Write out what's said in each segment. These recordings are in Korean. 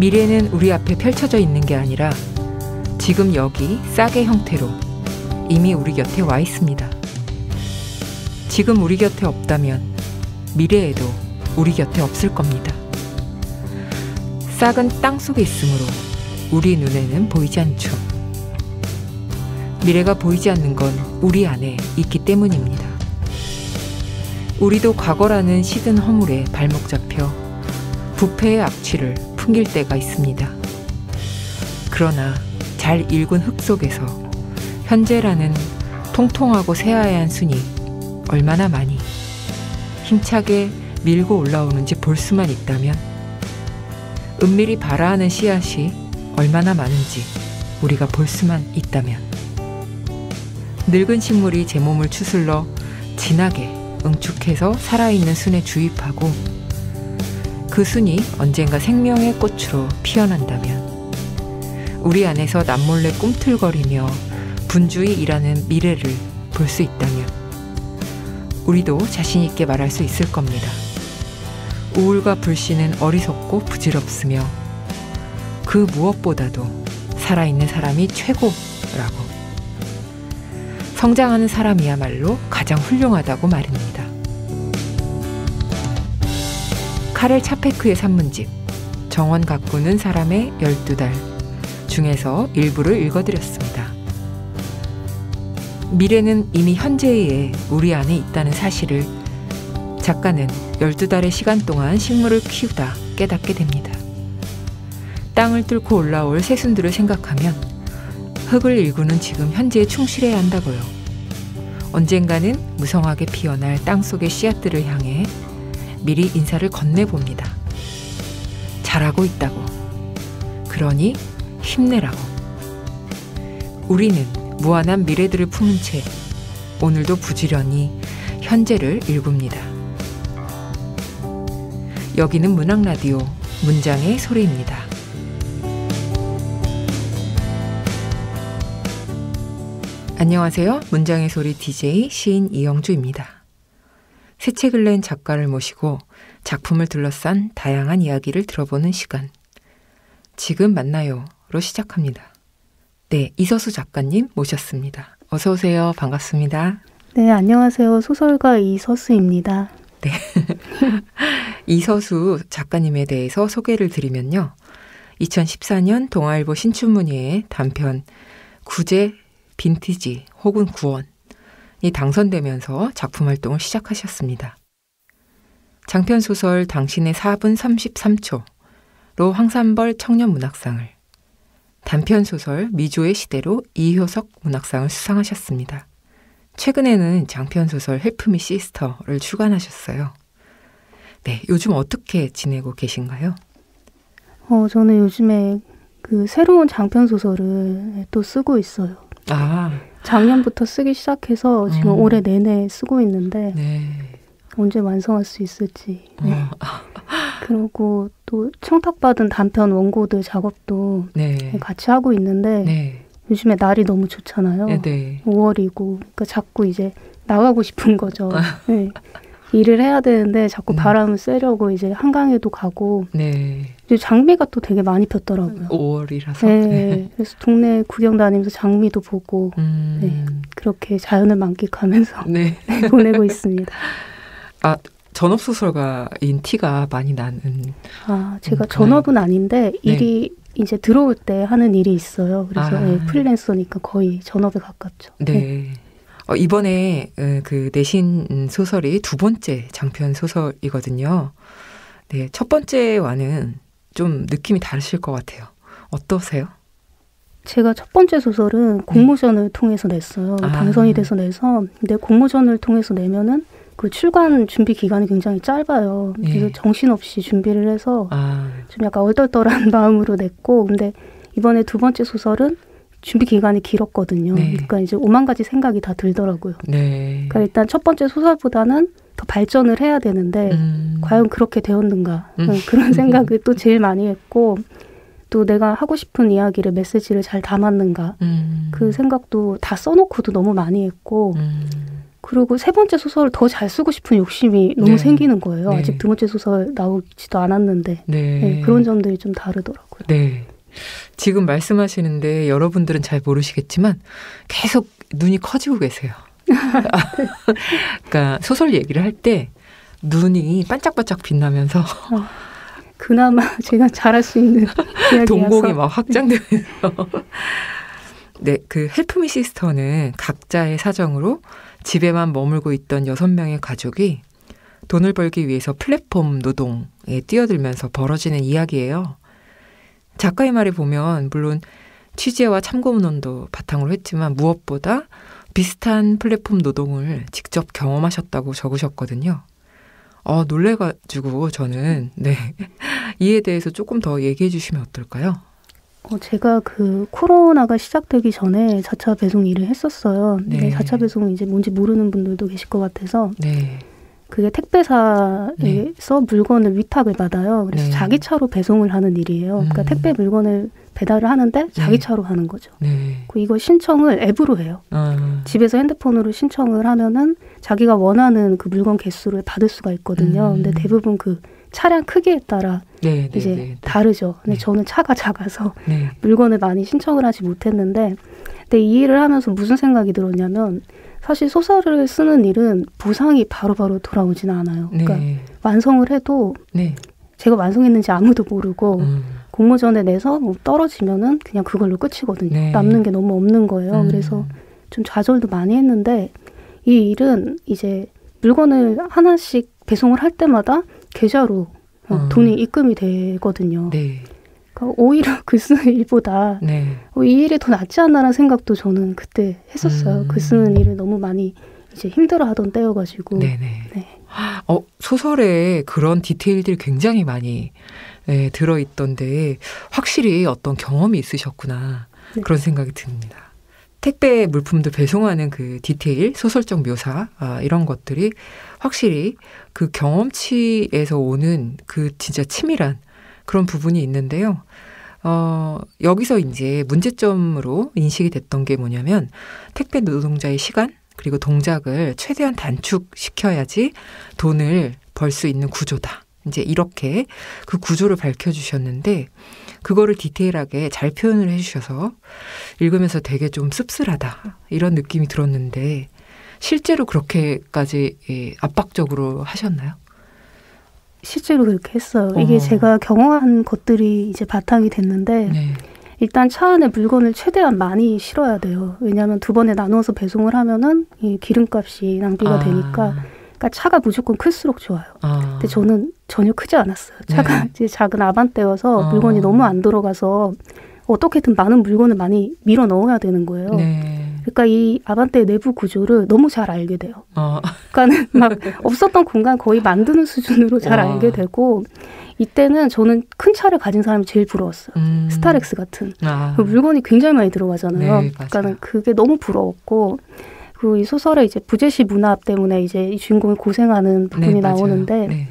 미래는 우리 앞에 펼쳐져 있는 게 아니라 지금 여기 싹의 형태로 이미 우리 곁에 와 있습니다. 지금 우리 곁에 없다면 미래에도 우리 곁에 없을 겁니다. 싹은 땅 속에 있으므로 우리 눈에는 보이지 않죠. 미래가 보이지 않는 건 우리 안에 있기 때문입니다. 우리도 과거라는 시든 허물에 발목 잡혀 부패의 악취를 풍길 때가 있습니다. 그러나 잘 읽은 흙 속에서 현재라는 통통하고 새하얀 순이 얼마나 많이 힘차게 밀고 올라오는지 볼 수만 있다면, 은밀히 발아하는 씨앗이 얼마나 많은지 우리가 볼 수만 있다면, 늙은 식물이 제 몸을 추슬러 진하게 응축해서 살아있는 순에 주입하고 그 순이 언젠가 생명의 꽃으로 피어난다면, 우리 안에서 남몰래 꿈틀거리며 분주히 일하는 미래를 볼 수 있다면 우리도 자신 있게 말할 수 있을 겁니다. 우울과 불신은 어리석고 부질없으며 그 무엇보다도 살아있는 사람이 최고라고. 성장하는 사람이야말로 가장 훌륭하다고 말입니다. 카렐 차페크의 산문집 정원 가꾸는 사람의 12달 중에서 일부를 읽어드렸습니다. 미래는 이미 현재에 우리 안에 있다는 사실을 작가는 12달의 시간 동안 식물을 키우다 깨닫게 됩니다. 땅을 뚫고 올라올 새순들을 생각하면 흙을 일구는 지금 현재에 충실해야 한다고요. 언젠가는 무성하게 피어날 땅속의 씨앗들을 향해 미리 인사를 건네봅니다. 잘하고 있다고. 그러니 힘내라고. 우리는 무한한 미래들을 품은 채 오늘도 부지런히 현재를 일굽니다. 여기는 문학라디오 문장의 소리입니다. 안녕하세요. 문장의 소리 DJ 시인 이영주입니다. 새 책을 낸 작가를 모시고 작품을 둘러싼 다양한 이야기를 들어보는 시간. 지금 만나요로 시작합니다. 네, 이서수 작가님 모셨습니다. 어서 오세요. 반갑습니다. 네, 안녕하세요. 소설가 이서수입니다. 네. 이서수 작가님에 대해서 소개를 드리면요. 2014년 동아일보 신춘문예에 단편 구제 빈티지 혹은 구원이 당선되면서 작품 활동을 시작하셨습니다. 장편소설 당신의 4분 33초로 황산벌 청년문학상을, 단편소설 미조의 시대로 이효석 문학상을 수상하셨습니다. 최근에는 장편소설 헬프미 시스터를 출간하셨어요. 네, 요즘 어떻게 지내고 계신가요? 저는 요즘에 그 새로운 장편소설을 또 쓰고 있어요. 아, 작년부터 쓰기 시작해서 지금 올해 내내 쓰고 있는데 네. 언제 완성할 수 있을지. 네. 그리고 또 청탁받은 단편 원고들 작업도 네. 같이 하고 있는데 네. 요즘에 날이 너무 좋잖아요. 네. 5월이고 그러니까 자꾸 이제 나가고 싶은 거죠. 네. 일을 해야 되는데 자꾸 바람을 쐬려고 이제 한강에도 가고. 네. 이제 장미가 또 되게 많이 폈더라고요. 5월이라서. 네. 네. 그래서 동네 구경 다니면서 장미도 보고 네. 그렇게 자연을 만끽하면서 네. 보내고 있습니다. 아, 전업소설가인 티가 많이 나는. 아, 제가 전업은 아닌데 일이 이제 들어올 때 하는 일이 있어요. 그래서 프리랜서니까 거의 전업에 가깝죠. 네. 이번에 그 내신 소설이 두 번째 장편 소설이거든요. 네, 첫 번째와는 좀 느낌이 다르실 것 같아요. 어떠세요? 제가 첫 번째 소설은 공모전을 통해서 냈어요. 당선이 돼서 내서. 근데 공모전을 통해서 내면은 그 출간 준비 기간이 굉장히 짧아요. 그래서 정신없이 준비를 해서 좀 약간 얼떨떨한 마음으로 냈고, 근데 이번에 두 번째 소설은 준비 기간이 길었거든요. 네. 그러니까 이제 5만 가지 생각이 다 들더라고요. 네. 그러니까 일단 첫 번째 소설보다는 더 발전을 해야 되는데 과연 그렇게 되었는가 그런 생각을 또 제일 많이 했고, 또 내가 하고 싶은 이야기를 메시지를 잘 담았는가 그 생각도 다 써놓고도 너무 많이 했고 그리고 세 번째 소설을 더 잘 쓰고 싶은 욕심이 너무 생기는 거예요. 아직 두 번째 소설 나오지도 않았는데 그런 점들이 좀 다르더라고요. 네. 지금 말씀하시는데 여러분들은 잘 모르시겠지만 계속 눈이 커지고 계세요. 그러니까 소설 얘기를 할 때 눈이 반짝반짝 빛나면서 그나마 제가 잘할 수 있는 이야기여서 동공이 막 확장되면서 네, 그 헬프미 시스터는 각자의 사정으로 집에만 머물고 있던 6명의 가족이 돈을 벌기 위해서 플랫폼 노동에 뛰어들면서 벌어지는 이야기예요. 작가의 말에 보면 물론 취재와 참고문헌도 바탕으로 했지만 무엇보다 비슷한 플랫폼 노동을 직접 경험하셨다고 적으셨거든요. 놀래가지고 저는 이에 대해서 조금 더 얘기해 주시면 어떨까요? 제가 그 코로나가 시작되기 전에 자차 배송 일을 했었어요. 근데 자차 배송이 이제 뭔지 모르는 분들도 계실 것 같아서 그게 택배사에서 물건을 위탁을 받아요. 그래서 자기 차로 배송을 하는 일이에요. 그러니까 택배 물건을 배달을 하는데 자기 차로 하는 거죠. 이거 신청을 앱으로 해요. 집에서 핸드폰으로 신청을 하면은 자기가 원하는 그 물건 개수를 받을 수가 있거든요. 근데 대부분 그 차량 크기에 따라 이제 다르죠. 근데 저는 차가 작아서 물건을 많이 신청을 하지 못했는데, 근데 이 일을 하면서 무슨 생각이 들었냐면, 사실 소설을 쓰는 일은 보상이 바로바로 돌아오지는 않아요. 그러니까 완성을 해도 제가 완성했는지 아무도 모르고 공모전에 내서 뭐 떨어지면은 그냥 그걸로 끝이거든요. 남는 게 너무 없는 거예요. 그래서 좀 좌절도 많이 했는데, 이 일은 이제 물건을 하나씩 배송을 할 때마다 계좌로 돈이 입금이 되거든요. 그러니까 오히려 글 쓰는 일보다 이 일이 더 낫지 않나라는 생각도 저는 그때 했었어요. 글 쓰는 일을 너무 많이 이제 힘들어하던 때여가지고. 소설에 그런 디테일들이 굉장히 많이 들어있던데 확실히 어떤 경험이 있으셨구나 그런 생각이 듭니다. 택배 물품들 배송하는 그 디테일, 소설적 묘사 이런 것들이 확실히 그 경험치에서 오는 그 진짜 치밀한 그런 부분이 있는데요. 여기서 이제 문제점으로 인식이 됐던 게 뭐냐면 택배 노동자의 시간 그리고 동작을 최대한 단축시켜야지 돈을 벌 수 있는 구조다. 이제 이렇게 그 구조를 밝혀주셨는데 그거를 디테일하게 잘 표현을 해주셔서 읽으면서 되게 좀 씁쓸하다 이런 느낌이 들었는데 실제로 그렇게까지 압박적으로 하셨나요? 실제로 그렇게 했어요. 이게 제가 경험한 것들이 이제 바탕이 됐는데 일단 차 안에 물건을 최대한 많이 실어야 돼요. 왜냐하면 두 번에 나누어서 배송을 하면은 이 기름값이 낭비가 되니까. 그러니까 차가 무조건 클수록 좋아요. 근데 저는 전혀 크지 않았어요. 차가 이제 작은 아반떼여서 물건이 너무 안 들어가서 어떻게든 많은 물건을 많이 밀어 넣어야 되는 거예요. 그러니까 이 아반떼의 내부 구조를 너무 잘 알게 돼요. 그러니까는 막 없었던 공간 거의 만드는 수준으로 잘 알게 되고 이때는 저는 큰 차를 가진 사람이 제일 부러웠어요. 스타렉스 같은. 물건이 굉장히 많이 들어가잖아요. 그러니까는 그게 너무 부러웠고 그 이 소설에 이제 부재시 문합 때문에 이제 이 주인공이 고생하는 부분이 나오는데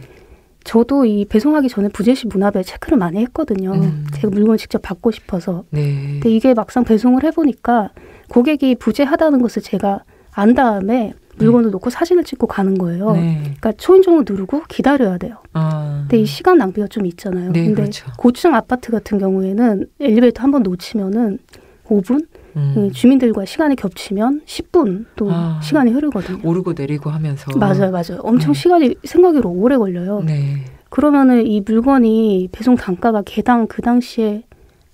저도 이 배송하기 전에 부재시 문합에 체크를 많이 했거든요. 제가 물건을 직접 받고 싶어서. 근데 이게 막상 배송을 해보니까 고객이 부재하다는 것을 제가 안 다음에 물건을 놓고 사진을 찍고 가는 거예요. 그러니까 초인종을 누르고 기다려야 돼요. 근데 이 시간 낭비가 좀 있잖아요. 근데 그렇죠. 고층 아파트 같은 경우에는 엘리베이터 한 번 놓치면은 5분? 주민들과 시간이 겹치면 10분 또 시간이 흐르거든요. 오르고 내리고 하면서. 맞아요. 엄청 시간이 생각외로 오래 걸려요. 그러면은 이 물건이 배송 단가가 개당 그 당시에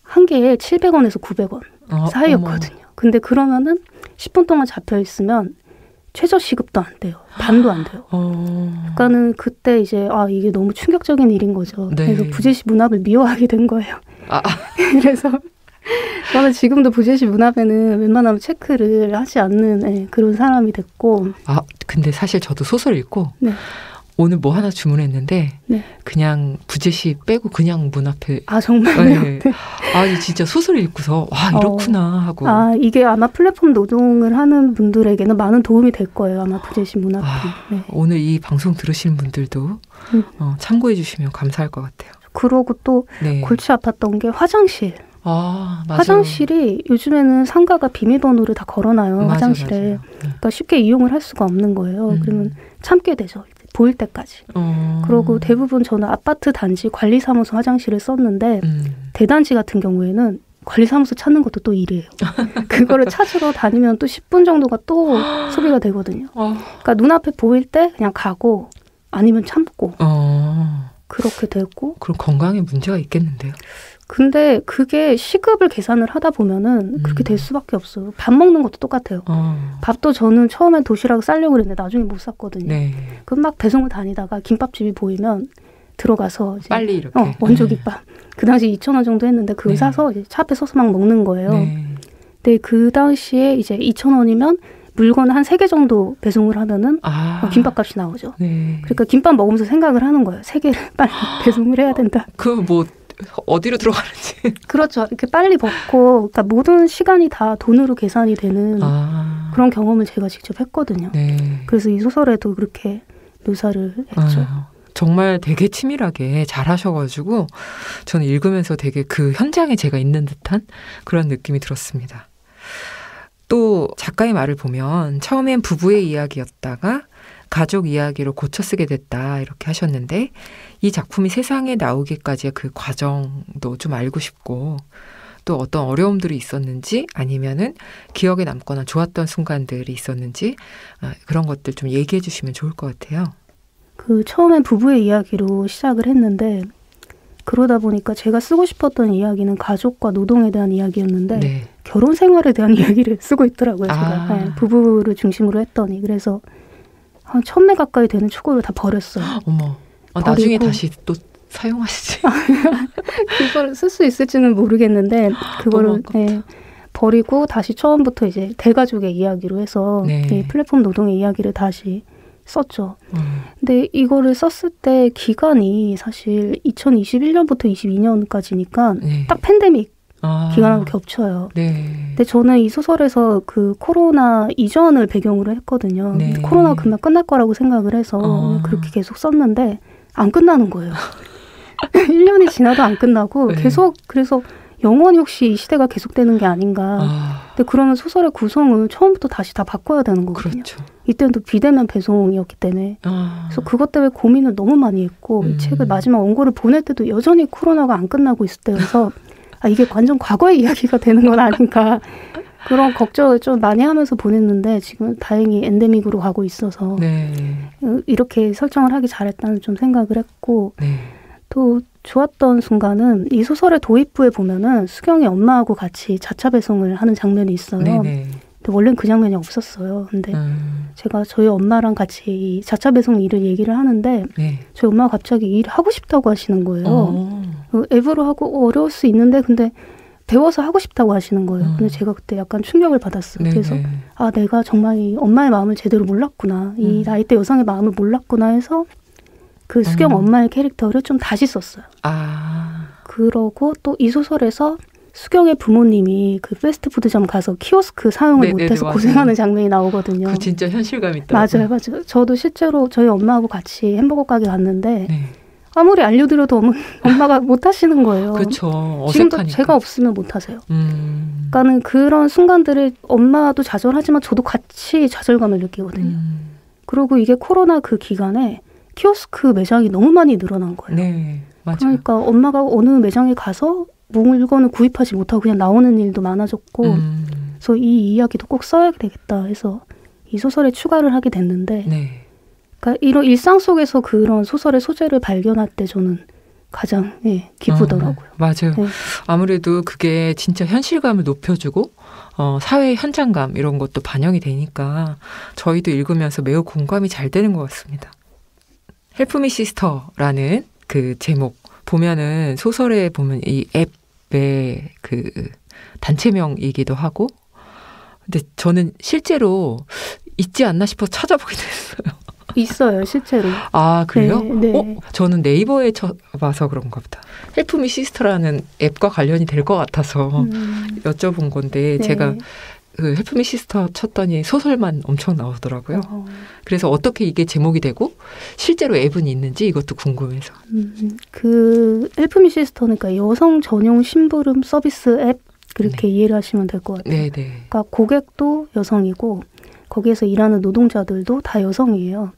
한 개에 700원에서 900원 사이였거든요. 근데 그러면은 10분 동안 잡혀 있으면 최저 시급도 안 돼요. 반도 안 돼요. 그러니까는 그때 이제 이게 너무 충격적인 일인 거죠. 그래서 부재시 문합을 미워하게 된 거예요. 그래서 저는 지금도 부재시 문합에는 웬만하면 체크를 하지 않는 그런 사람이 됐고. 근데 사실 저도 소설 읽고 오늘 뭐 하나 주문했는데 그냥 부재시 빼고 그냥 문 앞에. 정말요? 진짜 소설 읽고서 이렇구나 하고. 이게 아마 플랫폼 노동을 하는 분들에게는 많은 도움이 될 거예요. 아마 부재시 문 앞이. 오늘 이 방송 들으시는 분들도 참고해 주시면 감사할 것 같아요. 그러고 또 골치 아팠던 게 화장실. 맞아요. 화장실이 요즘에는 상가가 비밀번호를 다 걸어놔요. 맞아, 화장실에. 맞아요. 그러니까 쉽게 이용을 할 수가 없는 거예요. 그러면 참게 되죠. 보일 때까지. 그리고 대부분 저는 아파트 단지 관리사무소 화장실을 썼는데 대단지 같은 경우에는 관리사무소 찾는 것도 또 일이에요. 그거를 찾으러 다니면 또 10분 정도가 또 소비가 되거든요. 그러니까 눈앞에 보일 때 그냥 가고 아니면 참고 그렇게 되고. 그럼 건강에 문제가 있겠는데요? 근데 그게 시급을 계산을 하다 보면은 그렇게 될 수밖에 없어요. 밥 먹는 것도 똑같아요. 밥도 저는 처음엔 도시락 싸려고 그랬는데 나중에 못 샀거든요. 네. 그럼 막 배송을 다니다가 김밥집이 보이면 들어가서 이제 빨리 이렇게 원조김밥. 그 당시 2,000원 정도 했는데 그거 네. 사서 이제 차 앞에 서서 막 먹는 거예요. 네. 근데 그 당시에 이제 2,000원이면 물건 한 3개 정도 배송을 하면은 김밥값이 나오죠. 네. 그러니까 김밥 먹으면서 생각을 하는 거예요. 3개를 빨리 배송을 해야 된다. 그 뭐 어디로 들어가는지. 그렇죠. 이렇게 빨리 먹고 그러니까 모든 시간이 다 돈으로 계산이 되는 그런 경험을 제가 직접 했거든요. 네. 그래서 이 소설에도 그렇게 묘사를 했죠. 정말 되게 치밀하게 잘하셔가지고 저는 읽으면서 되게 그 현장에 제가 있는 듯한 그런 느낌이 들었습니다. 또 작가의 말을 보면 처음엔 부부의 이야기였다가 가족 이야기로 고쳐 쓰게 됐다 이렇게 하셨는데 이 작품이 세상에 나오기까지의 그 과정도 좀 알고 싶고 또 어떤 어려움들이 있었는지 아니면은 기억에 남거나 좋았던 순간들이 있었는지 그런 것들 좀 얘기해 주시면 좋을 것 같아요. 그 처음엔 부부의 이야기로 시작을 했는데 그러다 보니까 제가 쓰고 싶었던 이야기는 가족과 노동에 대한 이야기였는데 네. 결혼 생활에 대한 이야기를 쓰고 있더라고요. 제가 네, 부부를 중심으로 했더니 그래서 한 1,000매 가까이 되는 초고를 다 버렸어요. 어머, 나중에 다시 또 사용하시지. 그걸 쓸 수 있을지는 모르겠는데 그거를 버리고 다시 처음부터 이제 대가족의 이야기로 해서 플랫폼 노동의 이야기를 다시 썼죠. 근데 이거를 썼을 때 기간이 사실 2021년부터 22년까지니까 딱 팬데믹 기간하고 겹쳐요. 네. 근데 저는 이 소설에서 그 코로나 이전을 배경으로 했거든요. 네. 코로나가 금방 끝날 거라고 생각을 해서 그렇게 계속 썼는데 안 끝나는 거예요. 1년이 지나도 안 끝나고 계속 그래서 영원히 혹시 이 시대가 계속되는 게 아닌가. 근데 그러면 소설의 구성을 처음부터 다시 다 바꿔야 되는 거거든요. 그렇죠. 이때는 또 비대면 배송이었기 때문에. 그래서 그것 때문에 고민을 너무 많이 했고 이 책을 마지막 원고를 보낼 때도 여전히 코로나가 안 끝나고 있을 때여서 이게 완전 과거의 이야기가 되는 건 아닌가. 그런 걱정을 좀 많이 하면서 보냈는데 지금 다행히 엔데믹으로 가고 있어서 이렇게 설정을 하기 잘했다는 좀 생각을 했고 또 좋았던 순간은 이 소설의 도입부에 보면은 수경이 엄마하고 같이 자차 배송을 하는 장면이 있어요. 근데 원래는 그 장면이 없었어요. 근데 제가 저희 엄마랑 같이 이 자차 배송 일을 얘기를 하는데 저희 엄마가 갑자기 일 하고 싶다고 하시는 거예요. 앱으로 하고 어려울 수 있는데 근데 배워서 하고 싶다고 하시는 거예요. 근데 제가 그때 약간 충격을 받았어요. 그래서 내가 정말 이 엄마의 마음을 제대로 몰랐구나. 이 나이대 여성의 마음을 몰랐구나 해서 그 수경 엄마의 캐릭터를 좀 다시 썼어요. 그러고 또 이 소설에서 수경의 부모님이 그 패스트푸드점 가서 키오스크 사용을 못해서 맞아요. 고생하는 장면이 나오거든요. 그 진짜 현실감 있다. 맞아요. 저도 실제로 저희 엄마하고 같이 햄버거 가게 갔는데 아무리 알려드려도 엄마가 못하시는 거예요. 그렇죠. 어색하니까. 지금도 제가 없으면 못하세요. 그러니까는 그런 순간들을 엄마도 좌절하지만 저도 같이 좌절감을 느끼거든요. 그리고 이게 코로나 그 기간에 키오스크 매장이 너무 많이 늘어난 거예요. 맞아요. 그러니까 엄마가 어느 매장에 가서 물건을 구입하지 못하고 그냥 나오는 일도 많아졌고 그래서 이 이야기도 꼭 써야 되겠다 해서 이 소설에 추가를 하게 됐는데 그러니까 이런 일상 속에서 그런 소설의 소재를 발견할 때 저는 가장 기쁘더라고요. 맞아요. 아무래도 그게 진짜 현실감을 높여주고 사회의 현장감 이런 것도 반영이 되니까 저희도 읽으면서 매우 공감이 잘 되는 것 같습니다. 헬프 미 시스터라는 그 제목 보면은 소설에 보면 이 앱의 그 단체명이기도 하고 근데 저는 실제로 있지 않나 싶어서 찾아보게 됐어요. 있어요, 실제로. 그래요? 네. 저는 네이버에 쳐봐서 그런가 보다. 헬프 미 시스터라는 앱과 관련이 될 것 같아서 여쭤본 건데 제가 그 헬프미 시스터 쳤더니 소설만 엄청 나오더라고요. 그래서 어떻게 이게 제목이 되고 실제로 앱은 있는지 이것도 궁금해서. 그 헬프미 시스터는 그러니까 여성 전용 심부름 서비스 앱 그렇게 이해를 하시면 될 것 같아요. 네네. 그러니까 고객도 여성이고 거기에서 일하는 노동자들도 다 여성이에요.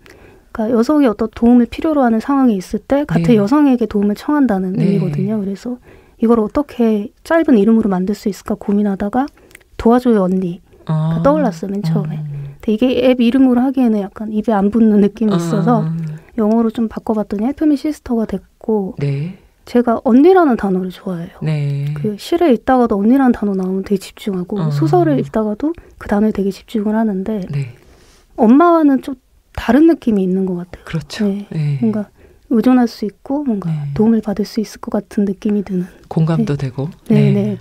그러니까 여성이 어떤 도움을 필요로 하는 상황이 있을 때 같은 여성에게 도움을 청한다는 의미거든요. 그래서 이걸 어떻게 짧은 이름으로 만들 수 있을까 고민하다가 도와줘요 언니가 떠올랐어요, 맨 처음에. 근데 이게 앱 이름으로 하기에는 약간 입에 안 붙는 느낌이 있어서 영어로 좀 바꿔봤더니 헬프미 시스터가 됐고 제가 언니라는 단어를 좋아해요. 그 시를 읽다가도 언니라는 단어 나오면 되게 집중하고 소설을 읽다가도 그 단어에 되게 집중을 하는데 엄마와는 좀 다른 느낌이 있는 것 같아요. 그렇죠. 뭔가 의존할 수 있고 뭔가 도움을 받을 수 있을 것 같은 느낌이 드는. 공감도 되고. 네.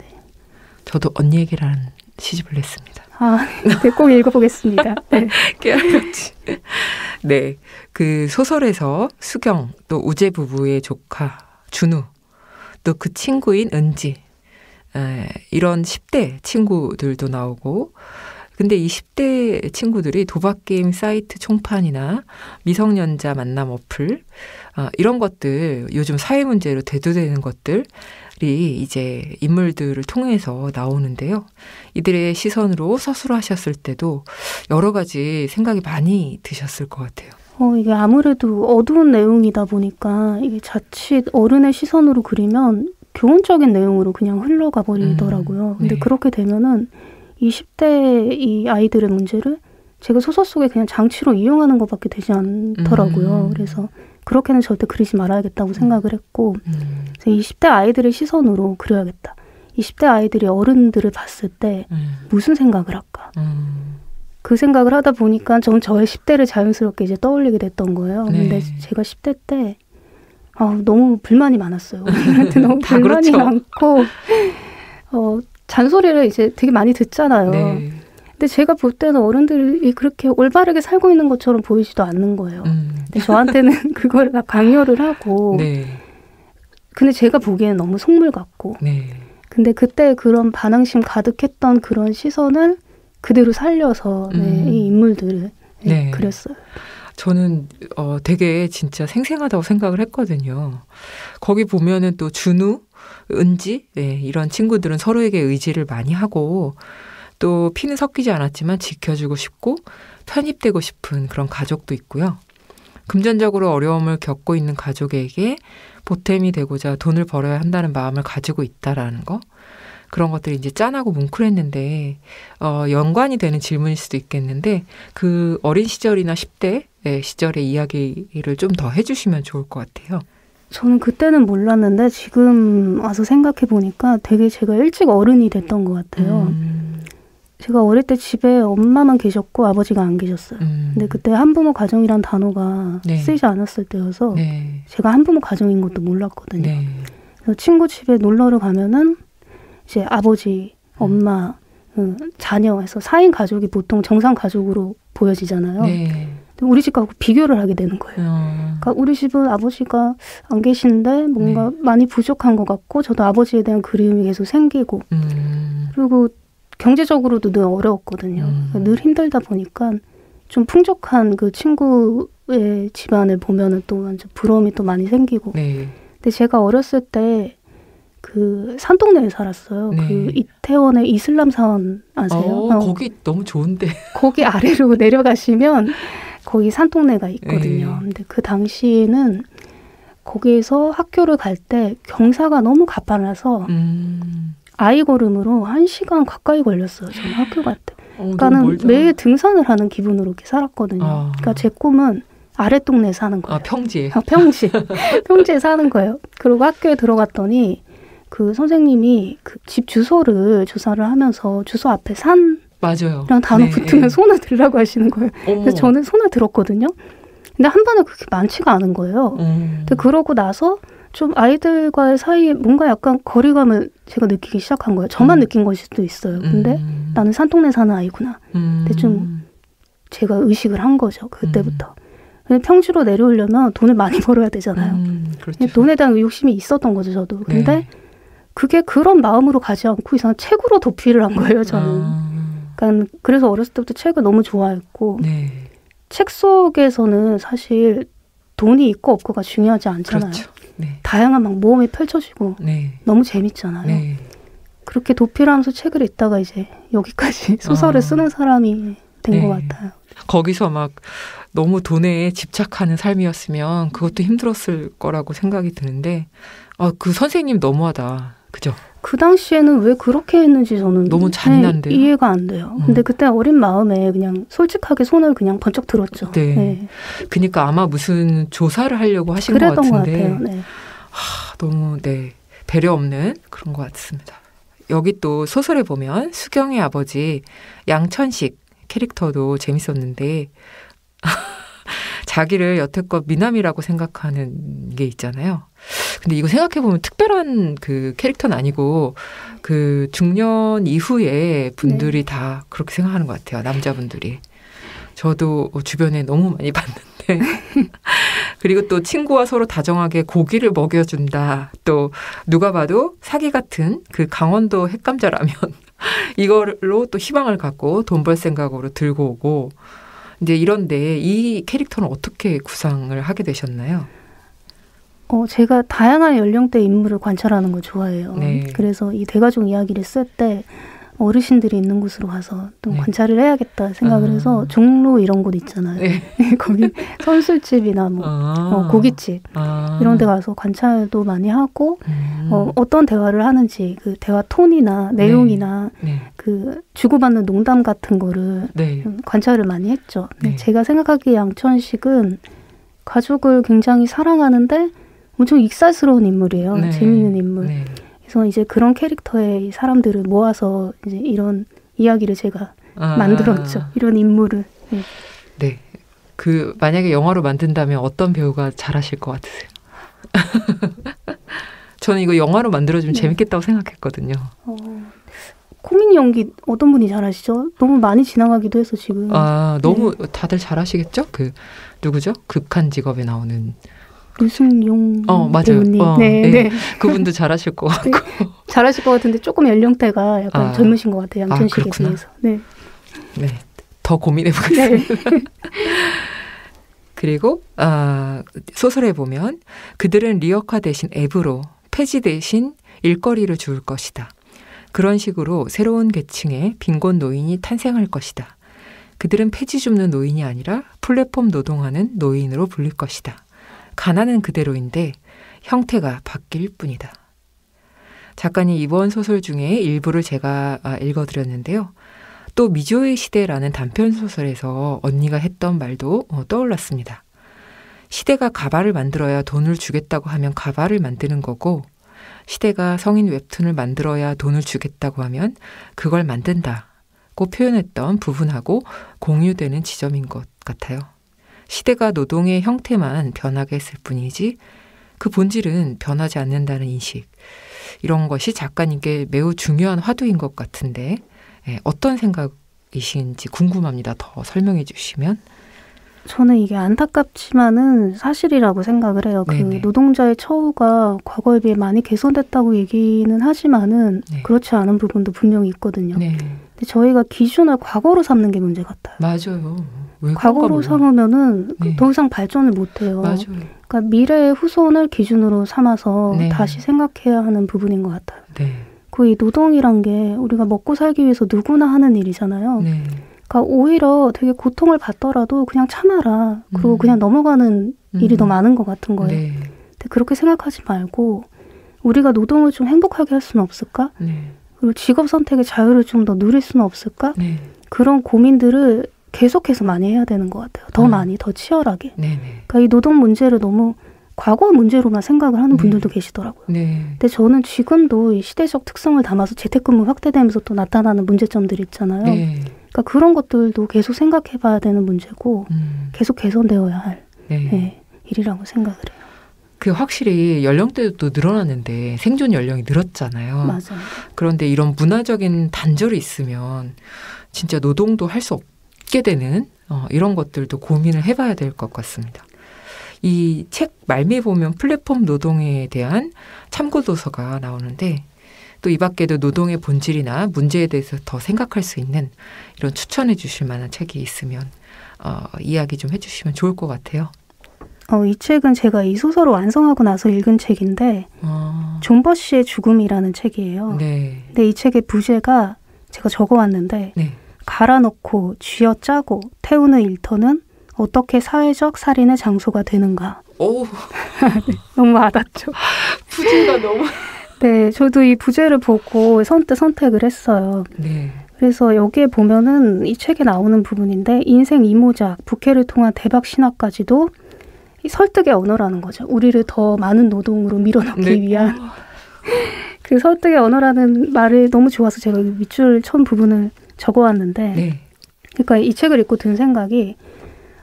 저도 언니에게라는 시집을 냈습니다. 네, 꼭 읽어보겠습니다. 네. 깨알같이. 네, 그 소설에서 수경 또 우재 부부의 조카 준우 또 그 친구인 은지 이런 10대 친구들도 나오고 근데 이 10대 친구들이 도박게임 사이트 총판이나 미성년자 만남 어플 이런 것들 요즘 사회 문제로 대두되는 것들이 이제 인물들을 통해서 나오는데요. 이들의 시선으로 서술하셨을 때도 여러 가지 생각이 많이 드셨을 것 같아요. 이게 아무래도 어두운 내용이다 보니까 이게 자칫 어른의 시선으로 그리면 교훈적인 내용으로 그냥 흘러가 버리더라고요. 근데 그렇게 되면은 이 10대 이 아이들의 문제를 제가 소설 속에 그냥 장치로 이용하는 것밖에 되지 않더라고요. 그래서 그렇게는 절대 그리지 말아야겠다고 생각을 했고 그래서 이 10대 아이들의 시선으로 그려야겠다. 이 10대 아이들이 어른들을 봤을 때 무슨 생각을 할까. 그 생각을 하다 보니까 저는 저의 10대를 자연스럽게 이제 떠올리게 됐던 거예요. 근데 제가 10대 때 너무 불만이 많았어요. 우리한테 너무 불만이 많고 잔소리를 이제 되게 많이 듣잖아요. 근데 제가 볼 때는 어른들이 그렇게 올바르게 살고 있는 것처럼 보이지도 않는 거예요. 근데 저한테는 그걸 강요를 하고 근데 제가 보기에는 너무 속물 같고 근데 그때 그런 반항심 가득했던 그런 시선을 그대로 살려서 이 인물들을 그렸어요. 저는 되게 진짜 생생하다고 생각을 했거든요. 거기 보면은 또 준우, 은지 이런 친구들은 서로에게 의지를 많이 하고 또 피는 섞이지 않았지만 지켜주고 싶고 편입되고 싶은 그런 가족도 있고요. 금전적으로 어려움을 겪고 있는 가족에게 보탬이 되고자 돈을 벌어야 한다는 마음을 가지고 있다라는 거. 그런 것들이 이제 짠하고 뭉클했는데 연관이 되는 질문일 수도 있겠는데 그 어린 시절이나 10대 시절의 이야기를 좀 더 해주시면 좋을 것 같아요. 저는 그때는 몰랐는데 지금 와서 생각해 보니까 되게 제가 일찍 어른이 됐던 것 같아요. 제가 어릴 때 집에 엄마만 계셨고 아버지가 안 계셨어요. 근데 그때 한부모 가정이란 단어가 쓰이지 않았을 때여서 제가 한부모 가정인 것도 몰랐거든요. 그래서 친구 집에 놀러를 가면은 이제 아버지, 엄마, 자녀 해서 4인 가족이 보통 정상 가족으로 보여지잖아요. 우리 집하고 비교를 하게 되는 거예요. 그러니까 우리 집은 아버지가 안 계신데 뭔가 많이 부족한 것 같고 저도 아버지에 대한 그리움이 계속 생기고 그리고 경제적으로도 늘 어려웠거든요. 늘 힘들다 보니까 좀 풍족한 그 친구의 집안을 보면은 또 완전 부러움이 또 많이 생기고 근데 제가 어렸을 때 그 산동네에 살았어요. 그 이태원의 이슬람 사원 아세요? 거기 너무 좋은데. 거기 아래로 내려가시면 거기 산동네가 있거든요. 근데 그 당시에는 거기에서 학교를 갈 때 경사가 너무 가파라서 아이 걸음으로 1시간 가까이 걸렸어요. 저는 학교 갈 때. 그러니까는 매일 등산을 하는 기분으로 이렇게 살았거든요. 그러니까 제 꿈은 아랫동네에 사는 거예요. 평지에. 평지. 평지에 사는 거예요. 그리고 학교에 들어갔더니 그 선생님이 그 집 주소를 조사를 하면서 주소 앞에 산 이랑 단어 붙으면 손을 들라고 하시는 거예요. 그래서 저는 손을 들었거든요. 근데 한 번에 그렇게 많지가 않은 거예요. 근데 그러고 나서 좀 아이들과의 사이에 뭔가 약간 거리감을 제가 느끼기 시작한 거예요. 저만 느낀 것일 수도 있어요. 근데 나는 산동네 사는 아이구나. 근데 좀 제가 의식을 한 거죠. 그때부터. 평지로 내려오려면 돈을 많이 벌어야 되잖아요. 그렇죠. 돈에 대한 욕심이 있었던 거죠, 저도. 근데 그게 그런 마음으로 가지 않고 이상한 책으로 도피를 한 거예요, 저는. 그러니까 그래서 어렸을 때부터 책을 너무 좋아했고 네. 책 속에서는 사실 돈이 있고 없고가 중요하지 않잖아요. 그렇죠. 네. 다양한 막 모험이 펼쳐지고 네. 너무 재밌잖아요. 네. 그렇게 도피하면서 책을 읽다가 이제 여기까지 소설을 쓰는 사람이 된 것 같아요. 거기서 막 너무 돈에 집착하는 삶이었으면 그것도 힘들었을 거라고 생각이 드는데 그 선생님 너무하다. 그죠? 그 당시에는 왜 그렇게 했는지 저는 너무 잔인한데요. 이해가 안 돼요. 근데 그때 어린 마음에 그냥 솔직하게 손을 그냥 번쩍 들었죠. 네. 네. 그러니까 아마 무슨 조사를 하려고 하신 것 같은데. 것 같아요. 네. 너무 배려 없는 그런 것 같습니다. 여기 또 소설에 보면 수경의 아버지 양천식 캐릭터도 재밌었는데 자기를 여태껏 미남이라고 생각하는 게 있잖아요. 근데 이거 생각해보면 특별한 그 캐릭터는 아니고 그 중년 이후에 분들이 다 그렇게 생각하는 것 같아요. 남자분들이. 저도 주변에 너무 많이 봤는데 그리고 또 친구와 서로 다정하게 고기를 먹여준다. 또 누가 봐도 사기 같은 그 강원도 햇감자라면 이걸로 또 희망을 갖고 돈 벌 생각으로 들고 오고 이제 이런데 이 캐릭터는 어떻게 구상을 하게 되셨나요? 제가 다양한 연령대 인물을 관찰하는 걸 좋아해요. 네. 그래서 이 대가족 이야기를 쓸 때 어르신들이 있는 곳으로 가서 좀 관찰을 해야겠다 생각을 해서 종로 이런 곳 있잖아요. 네. 거기 선술집이나 고깃집 이런 데 가서 관찰도 많이 하고 어떤 대화를 하는지 그 대화 톤이나 내용이나 그 주고받는 농담 같은 거를 관찰을 많이 했죠. 제가 생각하기에 양천식은 가족을 굉장히 사랑하는데 엄청 익살스러운 인물이에요. 재밌는 인물. 그래서 이제 그런 캐릭터의 사람들을 모아서 이제 이런 이야기를 제가 만들었죠. 이런 인물을. 네. 그 만약에 영화로 만든다면 어떤 배우가 잘하실 것 같으세요? 저는 이거 영화로 만들어주면 재밌겠다고 생각했거든요. 코믹 연기 어떤 분이 잘하시죠? 너무 많이 지나가기도 해서 지금. 너무 다들 잘하시겠죠? 그 누구죠? 극한 직업에 나오는. 유승용 맞아요. 배우님. 네. 그분도 잘하실 것 같고. 잘하실 것 같은데 조금 연령대가 약간 젊으신 것 같아요. 양천식에 비해서. 네. 더 고민해보겠습니다. 그리고 소설에 보면 그들은 리어카 대신 앱으로 폐지 대신 일거리를 주울 것이다. 그런 식으로 새로운 계층의 빈곤 노인이 탄생할 것이다. 그들은 폐지 줍는 노인이 아니라 플랫폼 노동하는 노인으로 불릴 것이다. 가난은 그대로인데 형태가 바뀔 뿐이다. 작가님 이번 소설 중에 일부를 제가 읽어드렸는데요. 또 미조의 시대라는 단편소설에서 언니가 했던 말도 떠올랐습니다. 시대가 가발을 만들어야 돈을 주겠다고 하면 가발을 만드는 거고 시대가 성인 웹툰을 만들어야 돈을 주겠다고 하면 그걸 만든다고 표현했던 부분하고 공유되는 지점인 것 같아요. 시대가 노동의 형태만 변하게 했을 뿐이지 그 본질은 변하지 않는다는 인식. 이런 것이 작가님께 매우 중요한 화두인 것 같은데 어떤 생각이신지 궁금합니다. 더 설명해 주시면. 저는 이게 안타깝지만은 사실이라고 생각을 해요. 그 노동자의 처우가 과거에 비해 많이 개선됐다고 얘기는 하지만은 그렇지 않은 부분도 분명히 있거든요. 근데 저희가 기준을 과거로 삼는 게 문제 같아요. 맞아요. 과거로 삼으면은 더 이상 발전을 못 해요. 맞아요. 그러니까 미래의 후손을 기준으로 삼아서 다시 생각해야 하는 부분인 것 같아요. 그 이 노동이란 게 우리가 먹고 살기 위해서 누구나 하는 일이잖아요. 그러니까 오히려 되게 고통을 받더라도 그냥 참아라. 그리고 그냥 넘어가는 일이 더 많은 것 같은 거예요. 근데 그렇게 생각하지 말고 우리가 노동을 좀 행복하게 할 수는 없을까? 그리고 직업 선택의 자유를 좀 더 누릴 수는 없을까? 그런 고민들을 계속해서 많이 해야 되는 것 같아요. 더 많이, 더 치열하게. 그러니까 이 노동 문제를 너무 과거 문제로만 생각을 하는 분들도 계시더라고요. 근데 저는 지금도 이 시대적 특성을 담아서 재택근무 확대되면서 또 나타나는 문제점들이 있잖아요. 그러니까 그런 것들도 계속 생각해 봐야 되는 문제고 계속 개선되어야 할 일이라고 생각을 해요. 그 확실히 연령대도 늘어났는데 생존 연령이 늘었잖아요. 맞아요. 그런데 이런 문화적인 단절이 있으면 진짜 노동도 할 수 없게 되는 이런 것들도 고민을 해봐야 될 것 같습니다. 이 책 말미에 보면 플랫폼 노동에 대한 참고 도서가 나오는데 또 이 밖에도 노동의 본질이나 문제에 대해서 더 생각할 수 있는 이런 추천해 주실 만한 책이 있으면 이야기 좀 해주시면 좋을 것 같아요. 이 책은 제가 이 소설을 완성하고 나서 읽은 책인데 존 버시의 죽음이라는 책이에요. 네. 근데 이 책의 부제가 제가 적어왔는데 네. 갈아넣고 쥐어짜고 태우는 일터는 어떻게 사회적 살인의 장소가 되는가. 오. 네, 너무 와닿죠. 부제가 너무. 네, 저도 이 부제를 보고 선택을 했어요. 네. 그래서 여기에 보면은 이 책에 나오는 부분인데 인생 이모작, 부캐를 통한 대박 신화까지도 이 설득의 언어라는 거죠. 우리를 더 많은 노동으로 밀어넣기 네. 위한 그 설득의 언어라는 말을 너무 좋아서 제가 밑줄 천 부분을 적어왔는데 네. 그러니까 이 책을 읽고 든 생각이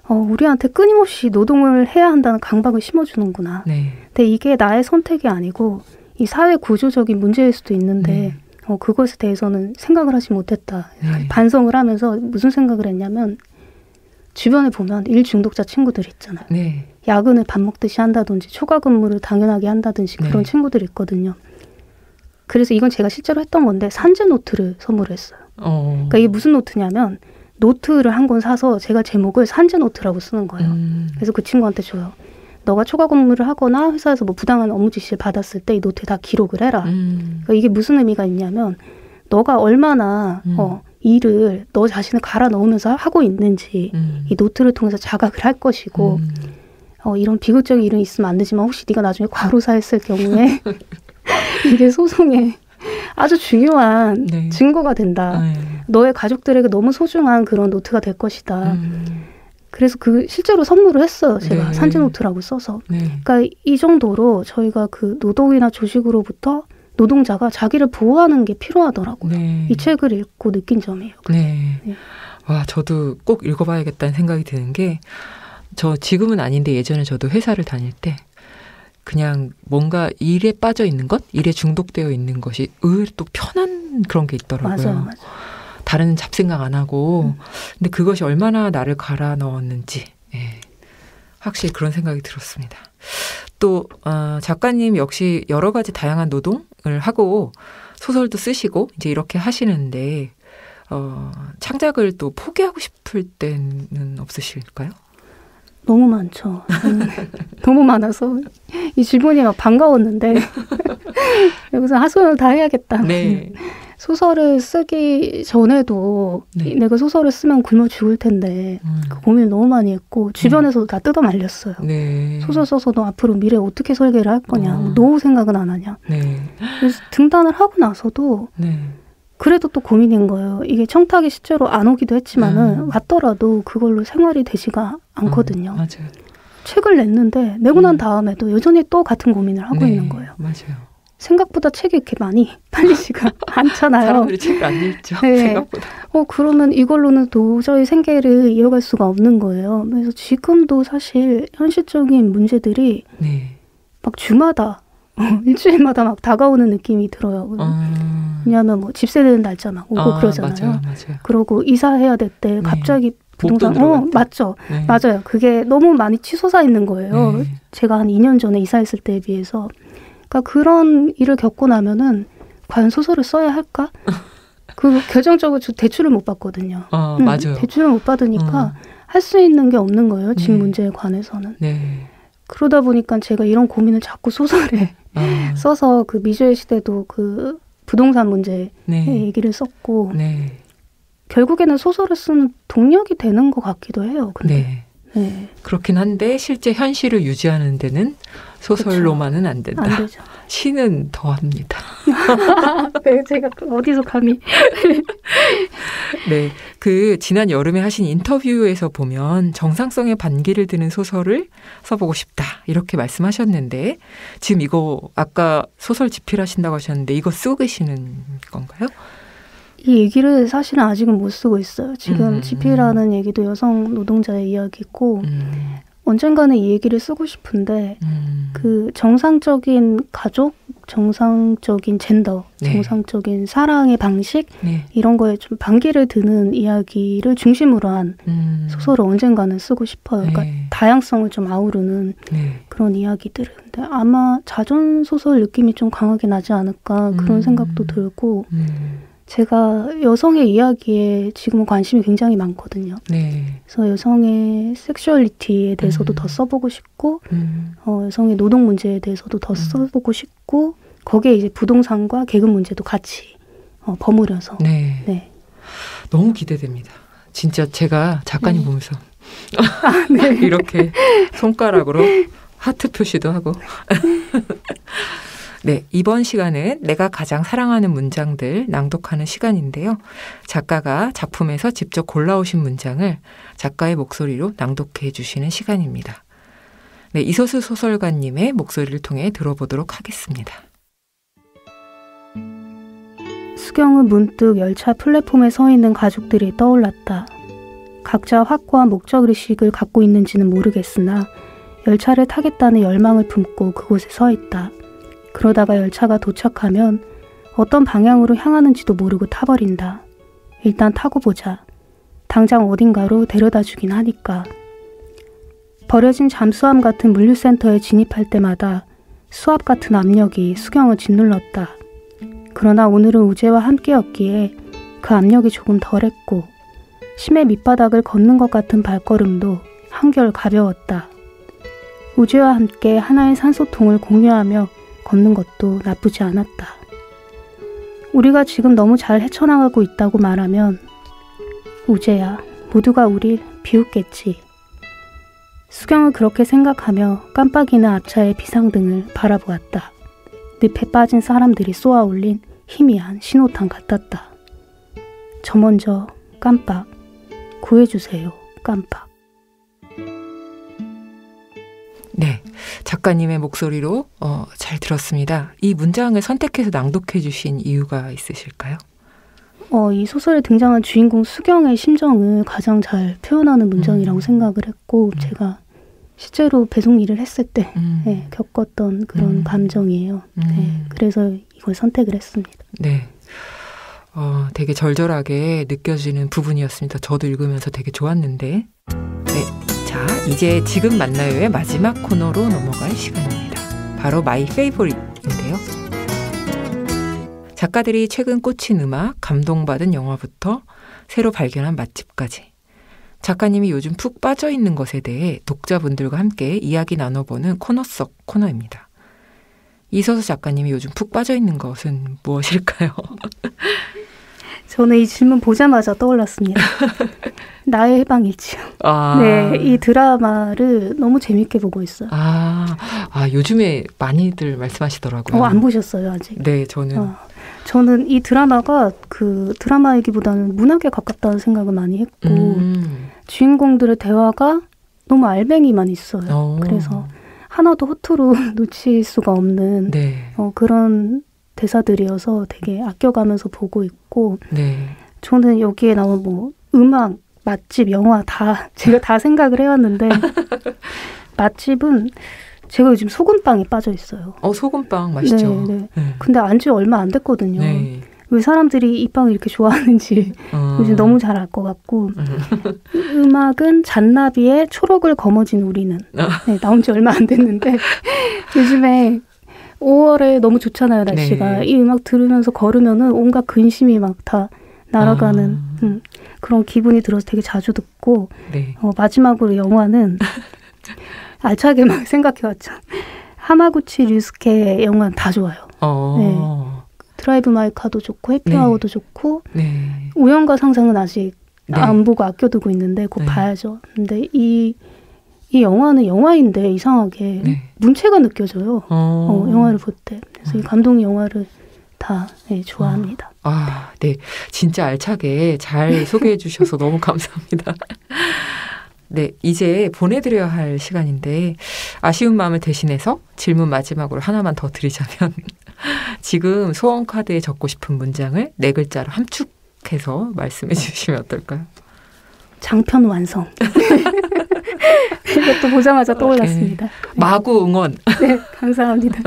우리한테 끊임없이 노동을 해야 한다는 강박을 심어주는구나. 네. 근데 이게 나의 선택이 아니고 이 사회 구조적인 문제일 수도 있는데 그것에 대해서는 생각을 하지 못했다. 네. 반성을 하면서 무슨 생각을 했냐면 주변에 보면 일 중독자 친구들 있잖아요. 네. 야근을 밥 먹듯이 한다든지 초과 근무를 당연하게 한다든지 그런 네. 친구들이 있거든요. 그래서 이건 제가 실제로 했던 건데 산재 노트를 선물했어요. 그러니까 이게 무슨 노트냐면 노트를 한 권 사서 제가 제목을 산재 노트라고 쓰는 거예요. 그래서 그 친구한테 줘요. 너가 초과 근무를 하거나 회사에서 뭐 부당한 업무 지시를 받았을 때 이 노트에 다 기록을 해라. 그러니까 이게 무슨 의미가 있냐면 너가 얼마나 일을 너 자신을 갈아 넣으면서 하고 있는지 이 노트를 통해서 자각을 할 것이고 이런 비극적인 일은 있으면 안 되지만 혹시 네가 나중에 과로사했을 경우에 이게 소송에 아주 중요한 네. 증거가 된다. 네. 너의 가족들에게 너무 소중한 그런 노트가 될 것이다. 그래서 실제로 선물을 했어요. 제가 네. 산재 노트라고 써서. 네. 그러니까 이 정도로 저희가 그 노동이나 조직으로부터 노동자가 자기를 보호하는 게 필요하더라고요. 네. 이 책을 읽고 느낀 점이에요. 네. 네. 와, 저도 꼭 읽어봐야겠다는 생각이 드는 게 저 지금은 아닌데 예전에 저도 회사를 다닐 때 그냥 뭔가 일에 빠져 있는 것, 일에 중독되어 있는 것이 의외로 또 편한 그런 게 있더라고요. 맞아요. 다른 잡생각 안 하고. 근데 그것이 얼마나 나를 갈아 넣었는지 확실히 그런 생각이 들었습니다. 또 작가님 역시 여러 가지 다양한 노동을 하고 소설도 쓰시고 이제 이렇게 하시는데 창작을 또 포기하고 싶을 때는 없으실까요? 너무 많죠. 너무 많아서 이 질문이 막 반가웠는데 여기서 하소연을 다 해야겠다. 네. 소설을 쓰기 전에도 네. 내가 소설을 쓰면 굶어 죽을 텐데 그 고민을 너무 많이 했고 주변에서 다 뜯어 말렸어요. 네. 소설 써서 너 앞으로 미래에 어떻게 설계를 할 거냐. 노후 생각은 안 하냐. 네. 그래서 등단을 하고 나서도 네. 그래도 또 고민인 거예요. 이게 청탁이 실제로 안 오기도 했지만은 왔더라도 그걸로 생활이 되지가 않거든요. 맞아요. 책을 냈는데 내고 난 다음에도 여전히 또 같은 고민을 하고 네, 있는 거예요. 맞아요. 생각보다 책이 이렇게 많이 팔리지가 않잖아요. 사람들이 책을 안 읽죠. 네. 생각보다. 그러면 이걸로는 도저히 생계를 이어갈 수가 없는 거예요. 그래서 지금도 사실 현실적인 문제들이 네. 막 주마다 일주일마다 막 다가오는 느낌이 들어요. 왜냐하면 뭐 집세 내는 날짜 막 오고 그러잖아요. 맞아요. 그러고 이사해야 될 때 갑자기 부동산 맞죠. 네. 맞아요. 그게 너무 많이 치솟아 있는 거예요. 네. 제가 한 2년 전에 이사했을 때에 비해서. 그러니까 그런 일을 겪고 나면은 과연 소설을 써야 할까? 그 결정적으로 대출을 못 받거든요. 맞아요. 대출을 못 받으니까 할 수 있는 게 없는 거예요. 집 네. 문제에 관해서는. 네. 그러다 보니까 제가 이런 고민을 자꾸 소설에 써서 그 미주의 시대도 그 부동산 문제 네. 얘기를 썼고 네. 결국에는 소설을 쓰는 동력이 되는 것 같기도 해요. 근데. 네. 네. 그렇긴 한데 실제 현실을 유지하는 데는 소설로만은 안 된다. 안 되죠. 시는 더합니다. 네, 제가 어디서 감히. 네, 그 지난 여름에 하신 인터뷰에서 보면 정상성의 반기를 드는 소설을 써보고 싶다 이렇게 말씀하셨는데 지금 이거 아까 소설 집필하신다고 하셨는데 이거 쓰고 계시는 건가요? 이 얘기를 사실은 아직은 못 쓰고 있어요. 지금 집필하는 얘기도 여성 노동자의 이야기고 언젠가는 이 얘기를 쓰고 싶은데 그 정상적인 가족, 정상적인 젠더, 네. 정상적인 사랑의 방식 네. 이런 거에 좀 반기를 드는 이야기를 중심으로 한 소설을 언젠가는 쓰고 싶어요. 그러니까 네. 다양성을 좀 아우르는 그런 이야기들을. 근데 아마 자전소설 느낌이 좀 강하게 나지 않을까 그런 생각도 들고 제가 여성의 이야기에 지금은 관심이 굉장히 많거든요. 그래서 여성의 섹슈얼리티에 대해서도 더 써보고 싶고 여성의 노동 문제에 대해서도 더 써보고 싶고 거기에 이제 부동산과 계급 문제도 같이 버무려서 네. 너무 기대됩니다. 진짜 제가 작가님 보면서 이렇게 손가락으로 하트 표시도 하고 네, 이번 시간은 내가 가장 사랑하는 문장들 낭독하는 시간인데요. 작가가 작품에서 직접 골라오신 문장을 작가의 목소리로 낭독해 주시는 시간입니다. 네, 이서수 소설가님의 목소리를 통해 들어보도록 하겠습니다. 수경은 문득 열차 플랫폼에 서 있는 가족들이 떠올랐다. 각자 확고한 목적의식을 갖고 있는지는 모르겠으나 열차를 타겠다는 열망을 품고 그곳에 서 있다. 그러다가 열차가 도착하면 어떤 방향으로 향하는지도 모르고 타버린다. 일단 타고 보자. 당장 어딘가로 데려다 주긴 하니까. 버려진 잠수함 같은 물류센터에 진입할 때마다 수압 같은 압력이 수경을 짓눌렀다. 그러나 오늘은 우재와 함께였기에 그 압력이 조금 덜했고 심해 밑바닥을 걷는 것 같은 발걸음도 한결 가벼웠다. 우재와 함께 하나의 산소통을 공유하며 걷는 것도 나쁘지 않았다. 우리가 지금 너무 잘 헤쳐나가고 있다고 말하면 우재야, 모두가 우릴 비웃겠지. 수경은 그렇게 생각하며 깜빡이는 앞차의 비상등을 바라보았다. 늪에 빠진 사람들이 쏘아올린 희미한 신호탄 같았다. 저 먼저 깜빡, 구해주세요, 깜빡. 네, 작가님의 목소리로 잘 들었습니다. 이 문장을 선택해서 낭독해 주신 이유가 있으실까요? 이 소설에 등장한 주인공 수경의 심정을 가장 잘 표현하는 문장이라고 생각을 했고 제가 실제로 배송 일을 했을 때 네, 겪었던 그런 감정이에요. 네, 그래서 이걸 선택을 했습니다. 네, 되게 절절하게 느껴지는 부분이었습니다. 저도 읽으면서 되게 좋았는데 네, 자, 이제 지금 만나요의 마지막 코너로 넘어갈 시간입니다. 바로 마이 페이보릿인데요. 작가들이 최근 꽂힌 음악, 감동받은 영화부터 새로 발견한 맛집까지 작가님이 요즘 푹 빠져있는 것에 대해 독자분들과 함께 이야기 나눠보는 코너 속 코너입니다. 이서수 작가님이 요즘 푹 빠져있는 것은 무엇일까요? 저는 이 질문 보자마자 떠올랐습니다. 나의 해방일지요. 네, 이 드라마를 너무 재밌게 보고 있어요. 요즘에 많이들 말씀하시더라고요. 안 보셨어요, 아직? 네, 저는 이 드라마가 그 드라마이기보다는 문학에 가깝다는 생각을 많이 했고 주인공들의 대화가 너무 알맹이만 있어요. 그래서 하나도 허투루 놓칠 수가 없는 그런 대사들이어서 되게 아껴가면서 보고 있고 저는 여기에 나온 뭐 음악, 맛집, 영화 다 제가 다 생각을 해왔는데 맛집은 제가 요즘 소금빵에 빠져 있어요. 소금빵 맛있죠. 네. 근데 안지 얼마 안 됐거든요. 왜 사람들이 이 빵을 이렇게 좋아하는지 요즘 너무 잘 알 것 같고 음악은 잔나비의 초록을 거머쥔 우리는 네, 나온 지 얼마 안 됐는데 요즘에 5월에 너무 좋잖아요, 날씨가. 이 음악 들으면서 걸으면은 온갖 근심이 막 다 날아가는 그런 기분이 들어서 되게 자주 듣고 마지막으로 영화는 알차게 막 생각해왔죠. 하마구치 류스케 영화는 다 좋아요. 네. 드라이브 마이 카도 좋고 해피아워도 좋고 우연과 상상은 아직 안 보고 아껴두고 있는데 곧 봐야죠. 근데 이 영화는 영화인데 이상하게 문체가 느껴져요. 영화를 볼 때. 그래서 이 감동 영화를 다 좋아합니다. 네. 진짜 알차게 잘 소개해 주셔서 너무 감사합니다. 네, 이제 보내드려야 할 시간인데 아쉬운 마음을 대신해서 질문 마지막으로 하나만 더 드리자면 지금 소원 카드에 적고 싶은 문장을 4글자로 함축해서 말씀해 주시면 어떨까요? 장편 완성. 이것도 보자마자 떠올랐습니다. 마구 응원. 네, 감사합니다.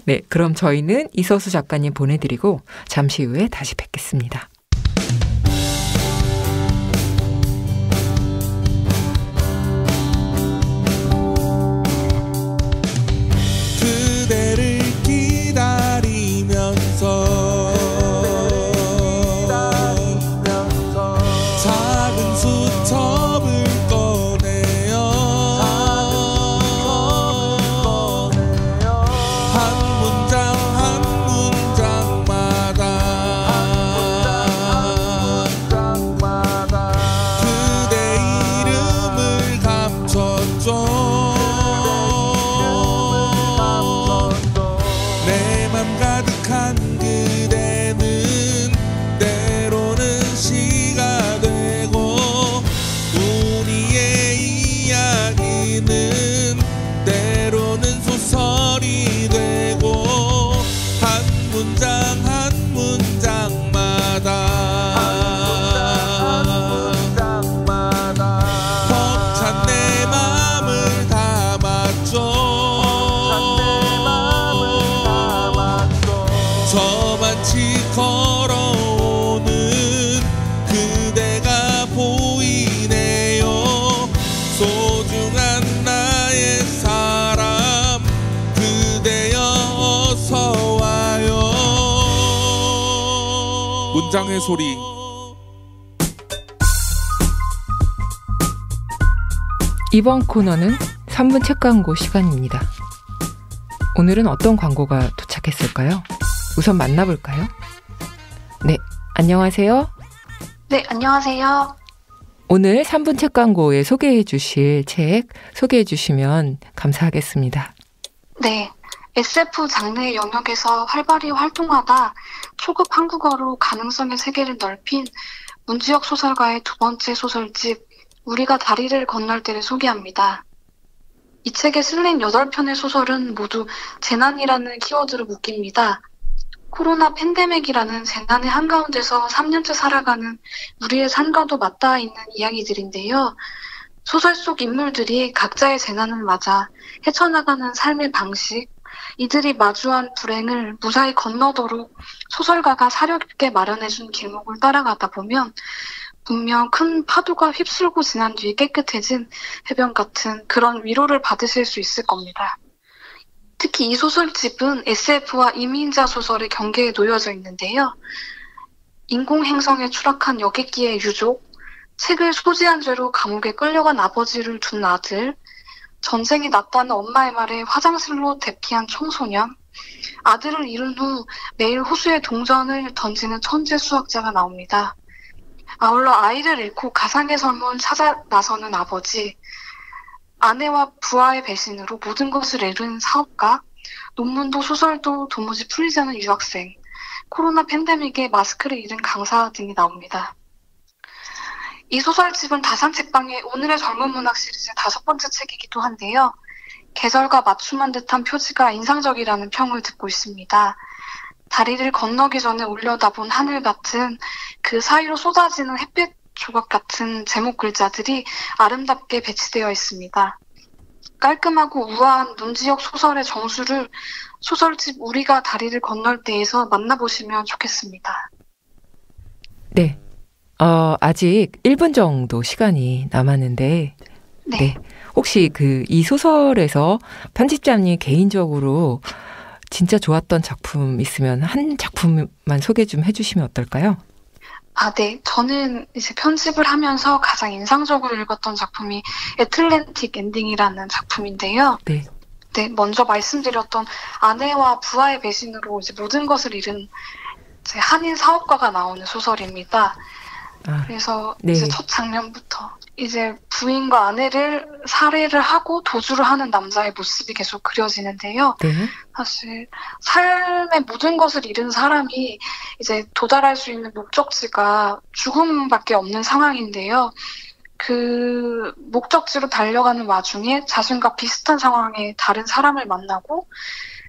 네, 그럼 저희는 이서수 작가님 보내드리고 잠시 후에 다시 뵙겠습니다. 문장의 소리. 이번 코너는 3분 책 광고 시간입니다. 오늘은 어떤 광고가 도착했을까요? 우선 만나볼까요? 네, 안녕하세요. 네, 안녕하세요. 오늘 3분 책 광고에 소개해 주실 책 소개해 주시면 감사하겠습니다. 네, SF 장르의 영역에서 활발히 활동하다 초급 한국어로 가능성의 세계를 넓힌 문지혁 소설가의 두 번째 소설집 우리가 다리를 건널 때를 소개합니다. 이 책에 실린 8편의 소설은 모두 재난이라는 키워드로 묶입니다. 코로나 팬데믹이라는 재난의 한가운데서 3년째 살아가는 우리의 삶과도 맞닿아 있는 이야기들인데요. 소설 속 인물들이 각자의 재난을 맞아 헤쳐나가는 삶의 방식, 이들이 마주한 불행을 무사히 건너도록 소설가가 사려 깊게 마련해준 길목을 따라가다 보면 분명 큰 파도가 휩쓸고 지난 뒤에 깨끗해진 해변 같은 그런 위로를 받으실 수 있을 겁니다. 특히 이 소설집은 SF와 이민자 소설의 경계에 놓여져 있는데요. 인공행성에 추락한 여객기의 유족, 책을 소지한 죄로 감옥에 끌려간 아버지를 둔 아들, 전쟁이 났다는 엄마의 말에 화장실로 대피한 청소년, 아들을 잃은 후 매일 호수에 동전을 던지는 천재 수학자가 나옵니다. 아울러 아이를 잃고 가상의 삶을 찾아 나서는 아버지, 아내와 부하의 배신으로 모든 것을 잃은 사업가, 논문도 소설도 도무지 풀리지 않은 유학생, 코로나 팬데믹에 마스크를 잃은 강사 등이 나옵니다. 이 소설집은 다산책방의 오늘의 젊은 문학 시리즈 5번째 책이기도 한데요. 계절과 맞춤한 듯한 표지가 인상적이라는 평을 듣고 있습니다. 다리를 건너기 전에 올려다본 하늘 같은 그 사이로 쏟아지는 햇빛 조각 같은 제목 글자들이 아름답게 배치되어 있습니다. 깔끔하고 우아한 문지혁 소설의 정수를 소설집 우리가 다리를 건널 때에서 만나보시면 좋겠습니다. 네, 아직 1분 정도 시간이 남았는데 네. 혹시 이 소설에서 편집자님 개인적으로 진짜 좋았던 작품 있으면 한 작품만 소개 좀 해주시면 어떨까요? 네. 저는 이제 편집을 하면서 가장 인상적으로 읽었던 작품이 애틀랜틱 엔딩이라는 작품인데요. 네. 네, 먼저 말씀드렸던 아내와 부하의 배신으로 이제 모든 것을 잃은 이제 한인 사업가가 나오는 소설입니다. 그래서 네. 이제 첫 장면부터 이제 부인과 아내를 살해를 하고 도주를 하는 남자의 모습이 계속 그려지는데요. 네. 사실 삶의 모든 것을 잃은 사람이 이제 도달할 수 있는 목적지가 죽음밖에 없는 상황인데요. 그 목적지로 달려가는 와중에 자신과 비슷한 상황의 다른 사람을 만나고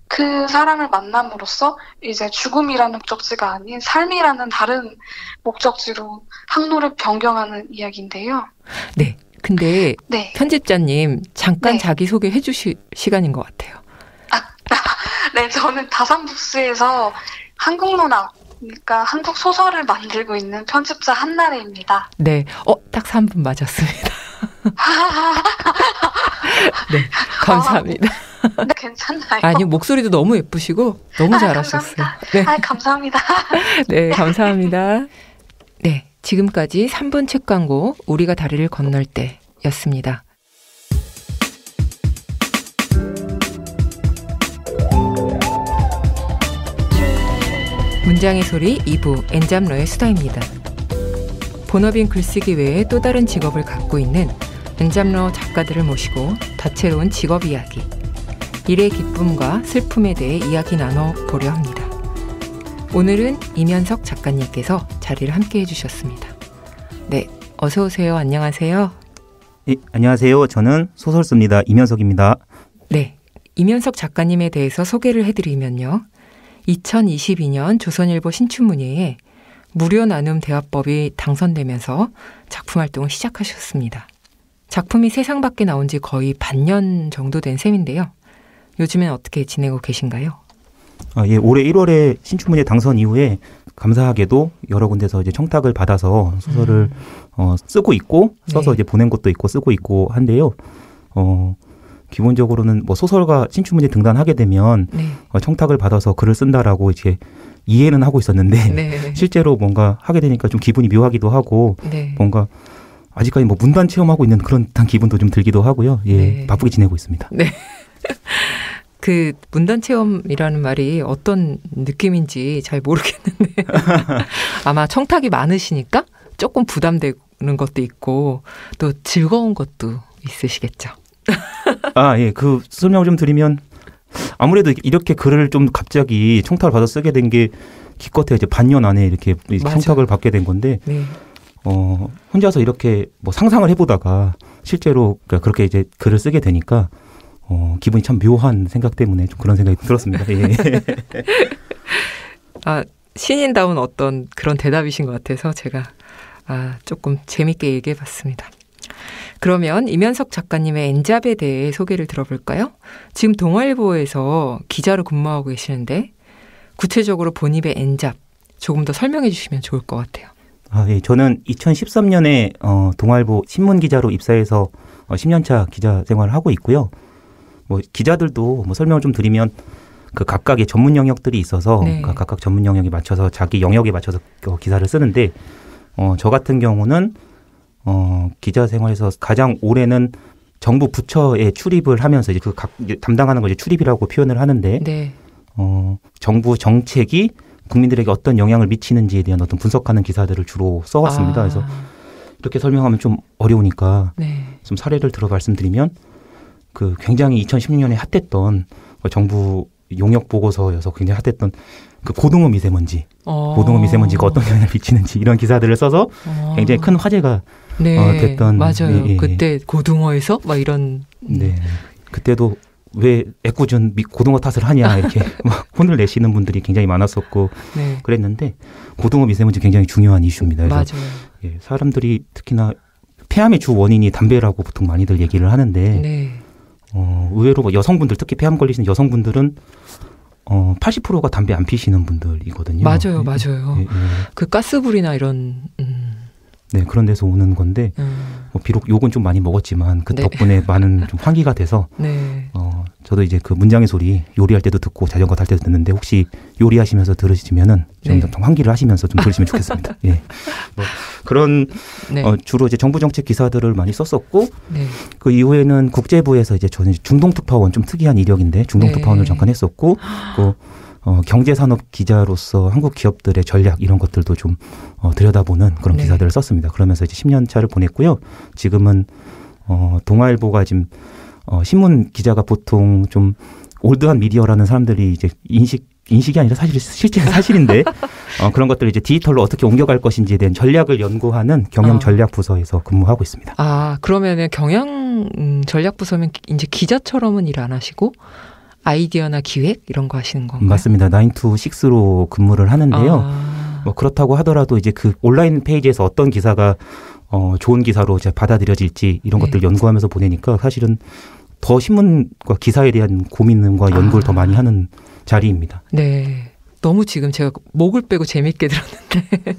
그 사람을 만남으로써 이제 죽음이라는 목적지가 아닌 삶이라는 다른 목적지로 항로를 변경하는 이야기인데요. 네. 근데 네. 편집자님 잠깐 네. 자기소개 해주실 시간인 것 같아요. 네. 저는 다산북스에서 한국문학, 그러니까 한국 소설을 만들고 있는 편집자 한나래입니다. 네. 딱 3분 맞았습니다. 네. 감사합니다. 네, 괜찮나요? 아니, 목소리도 너무 예쁘시고 너무 잘하셨어요. 네. 감사합니다. 네, 감사합니다. 네, 지금까지 3분 책 광고 우리가 다리를 건널 때였습니다. 문장의 소리 2부 엔잡러의 수다입니다. 본업인 글쓰기 외에 또 다른 직업을 갖고 있는 엔잡러 작가들을 모시고 다채로운 직업 이야기, 일의 기쁨과 슬픔에 대해 이야기 나눠보려 합니다. 오늘은 이면석 작가님께서 자리를 함께 해주셨습니다. 네, 어서 오세요. 안녕하세요. 네, 안녕하세요. 저는 소설 씁니다. 이면석입니다. 네, 이면석 작가님에 대해서 소개를 해드리면요. 2022년 조선일보 신춘문예에 무료 나눔 대화법이 당선되면서 작품 활동을 시작하셨습니다. 작품이 세상 밖에 나온 지 거의 반년 정도 된 셈인데요. 요즘엔 어떻게 지내고 계신가요? 예, 올해 1월에 신춘문예 당선 이후에 감사하게도 여러 군데서 이제 청탁을 받아서 소설을 쓰고 있고 써서 네. 이제 보낸 것도 있고 쓰고 있고 한데요. 기본적으로는 뭐 소설가 신춘문예 등단하게 되면 네. 청탁을 받아서 글을 쓴다라고 이제 이해는 하고 있었는데 네. 실제로 뭔가 하게 되니까 좀 기분이 묘하기도 하고 네. 뭔가 아직까지 뭐 문단 체험하고 있는 그런 듯한 기분도 좀 들기도 하고요. 예, 네. 바쁘게 지내고 있습니다. 네. 그 문단 체험이라는 말이 어떤 느낌인지 잘 모르겠는데 아마 청탁이 많으시니까 조금 부담되는 것도 있고 또 즐거운 것도 있으시겠죠. 아, 예. 그 설명을 좀 드리면 아무래도 이렇게 글을 좀 갑자기 청탁을 받아 쓰게 된 게 기껏해 이제 반년 안에 이렇게 맞아요. 청탁을 받게 된 건데 네. 혼자서 이렇게 뭐 상상을 해보다가 실제로 그렇게 이제 글을 쓰게 되니까 기분이 참 묘한 생각 때문에 좀 그런 생각이 들었습니다. 예. 아, 신인다운 어떤 그런 대답이신 것 같아서 제가 조금 재밌게 얘기해 봤습니다. 그러면 이면석 작가님의 엔잡에 대해 소개를 들어볼까요? 지금 동아일보에서 기자로 근무하고 계시는데 구체적으로 본입의 엔잡 조금 더 설명해 주시면 좋을 것 같아요. 예. 저는 2013년에 동아일보 신문 기자로 입사해서 10년차 기자 생활을 하고 있고요. 뭐 기자들도 뭐 설명을 좀 드리면 그 각각의 전문 영역들이 있어서 네. 각각 전문 영역에 맞춰서 자기 영역에 맞춰서 기사를 쓰는데 저 같은 경우는 기자 생활에서 가장 오래는 정부 부처에 출입을 하면서 이제 그 담당하는 걸 이제 출입이라고 표현을 하는데 네. 정부 정책이 국민들에게 어떤 영향을 미치는지에 대한 어떤 분석하는 기사들을 주로 써왔습니다. 그래서 이렇게 설명하면 좀 어려우니까 네. 좀 사례를 들어 말씀드리면 그 굉장히 2016년에 핫했던 정부 용역 보고서여서 굉장히 핫했던 그 고등어 미세먼지, 고등어 미세먼지가 어떤 영향을 미치는지 이런 기사들을 써서 굉장히 큰 화제가 네. 됐던. 맞아요. 예. 그때 고등어에서 막 이런. 네. 그때도 왜 애꿎은 고등어 탓을 하냐 이렇게 막 혼을 내시는 분들이 굉장히 많았었고 네. 그랬는데 고등어 미세먼지 굉장히 중요한 이슈입니다. 그래서 맞아요. 예, 사람들이 특히나 폐암의 주 원인이 담배라고 보통 많이들 얘기를 하는데 네. 의외로 뭐 여성분들 특히 폐암 걸리시는 여성분들은 80%가 담배 안 피시는 분들이거든요. 맞아요, 맞아요. 예. 그 가스불이나 이런. 네, 그런 데서 오는 건데 비록 욕은 좀 많이 먹었지만 그 네. 덕분에 많은 좀 환기가 돼서 네. 저도 이제 그 문장의 소리 요리할 때도 듣고 자전거 탈 때도 듣는데 혹시 요리하시면서 들으시면은 좀 네. 환기를 하시면서 좀 들으시면 좋겠습니다. 예. 뭐 그런 네. 주로 이제 정부 정책 기사들을 많이 썼었고 네. 그 이후에는 국제부에서 이제 저는 중동특파원 좀 특이한 이력인데 중동특파원을 네. 잠깐 했었고 그 경제산업 기자로서 한국 기업들의 전략 이런 것들도 좀 들여다보는 그런 네. 기사들을 썼습니다. 그러면서 이제 10년 차를 보냈고요. 지금은 동아일보가 지금 신문 기자가 보통 좀 올드한 미디어라는 사람들이 이제 인식이 아니라 실제 사실인데 그런 것들을 이제 디지털로 어떻게 옮겨갈 것인지에 대한 전략을 연구하는 경영 전략 부서에서 근무하고 있습니다. 그러면은 경영 전략 부서면 이제 기자처럼은 일 안 하시고 아이디어나 기획 이런 거 하시는 건가요? 맞습니다. 9 to 6로 근무를 하는데요. 뭐 그렇다고 하더라도 이제 그 온라인 페이지에서 어떤 기사가 좋은 기사로 이제 받아들여질지 이런 네. 것들 연구하면서 보내니까 사실은 더 신문과 기사에 대한 고민과 연구를 더 많이 하는 자리입니다. 네. 너무 지금 제가 목을 빼고 재밌게 들었는데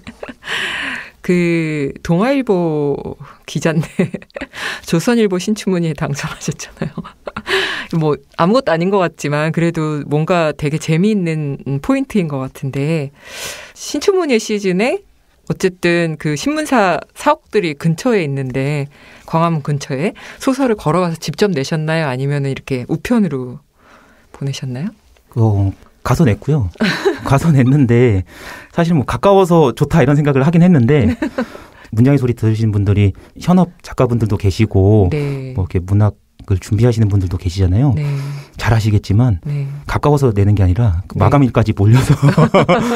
그 동아일보 기자인데 조선일보 신춘문예에 당선하셨잖아요. 뭐 아무것도 아닌 것 같지만 그래도 뭔가 되게 재미있는 포인트인 것 같은데 신춘문예 시즌에 어쨌든 그 신문사 사옥들이 근처에 있는데 광화문 근처에 소설을 걸어가서 직접 내셨나요? 아니면 이렇게 우편으로 보내셨나요? 가서 냈고요. 가서 냈는데 사실 뭐 가까워서 좋다 이런 생각을 하긴 했는데 문장의 소리 들으신 분들이 현업 작가분들도 계시고 네. 뭐 이렇게 문학을 준비하시는 분들도 계시잖아요. 네. 잘 아시겠지만 네. 가까워서 내는 게 아니라 네. 마감일까지 몰려서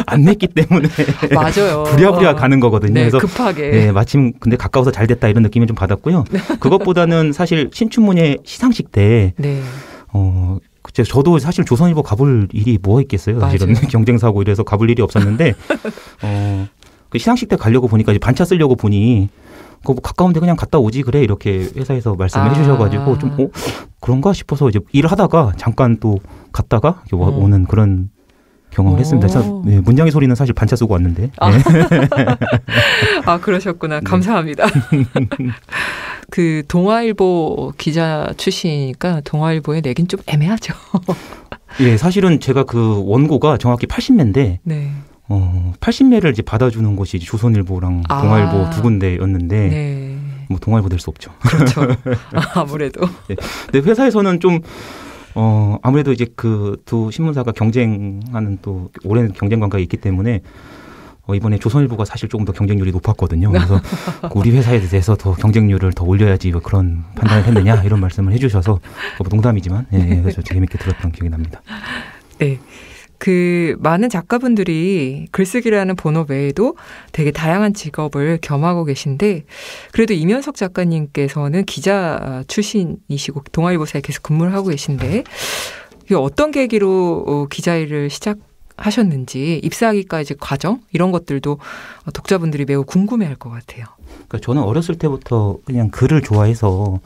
안 냈기 때문에 맞아요. 부랴부랴 가는 거거든요. 네, 그래서 급하게. 네, 마침 근데 가까워서 잘 됐다 이런 느낌을 좀 받았고요. 그것보다는 사실 신춘문예 시상식 때 네. 저도 사실 조선일보 가볼 일이 뭐가 있겠어요. 사실은 경쟁사고 이래서 가볼 일이 없었는데 그 시상식 때 가려고 보니까 이제 반차 쓰려고 보니 뭐 가까운데 그냥 갔다 오지 그래 이렇게 회사에서 말씀해 주셔가지고 좀 그런가 싶어서 이제 일을 하다가 잠깐 또 갔다가 오는 그런 경험을 했습니다. 네, 문장의 소리는 사실 반차 쓰고 왔는데. 네. 그러셨구나. 감사합니다. 그 동아일보 기자 출신이니까 동아일보에 내긴 좀 애매하죠. 예, 사실은 제가 그 원고가 정확히 80매인데, 네. 80매를 이제 받아주는 곳이 조선일보랑 동아일보 두 군데였는데, 네. 뭐 동아일보 될 수 없죠. 그렇죠. 아무래도. 네. 근데 회사에서는 좀 아무래도 이제 그 두 신문사가 경쟁하는 또 오랜 경쟁 관계가 있기 때문에 이번에 조선일보가 사실 조금 더 경쟁률이 높았거든요. 그래서 우리 회사에 대해서 더 경쟁률을 더 올려야지 뭐 그런 판단을 했느냐 이런 말씀을 해주셔서 농담이지만 예, 그래서 재밌게 들었던 기억이 납니다. 네. 그 많은 작가분들이 글쓰기라는 본업 외에도 되게 다양한 직업을 겸하고 계신데 그래도 이면석 작가님께서는 기자 출신이시고 동아일보사에 계속 근무를 하고 계신데 어떤 계기로 기자 일을 시작하셨는지 입사하기까지 과정 이런 것들도 독자분들이 매우 궁금해할 것 같아요. 그러니까 저는 어렸을 때부터 그냥 글을 좋아해서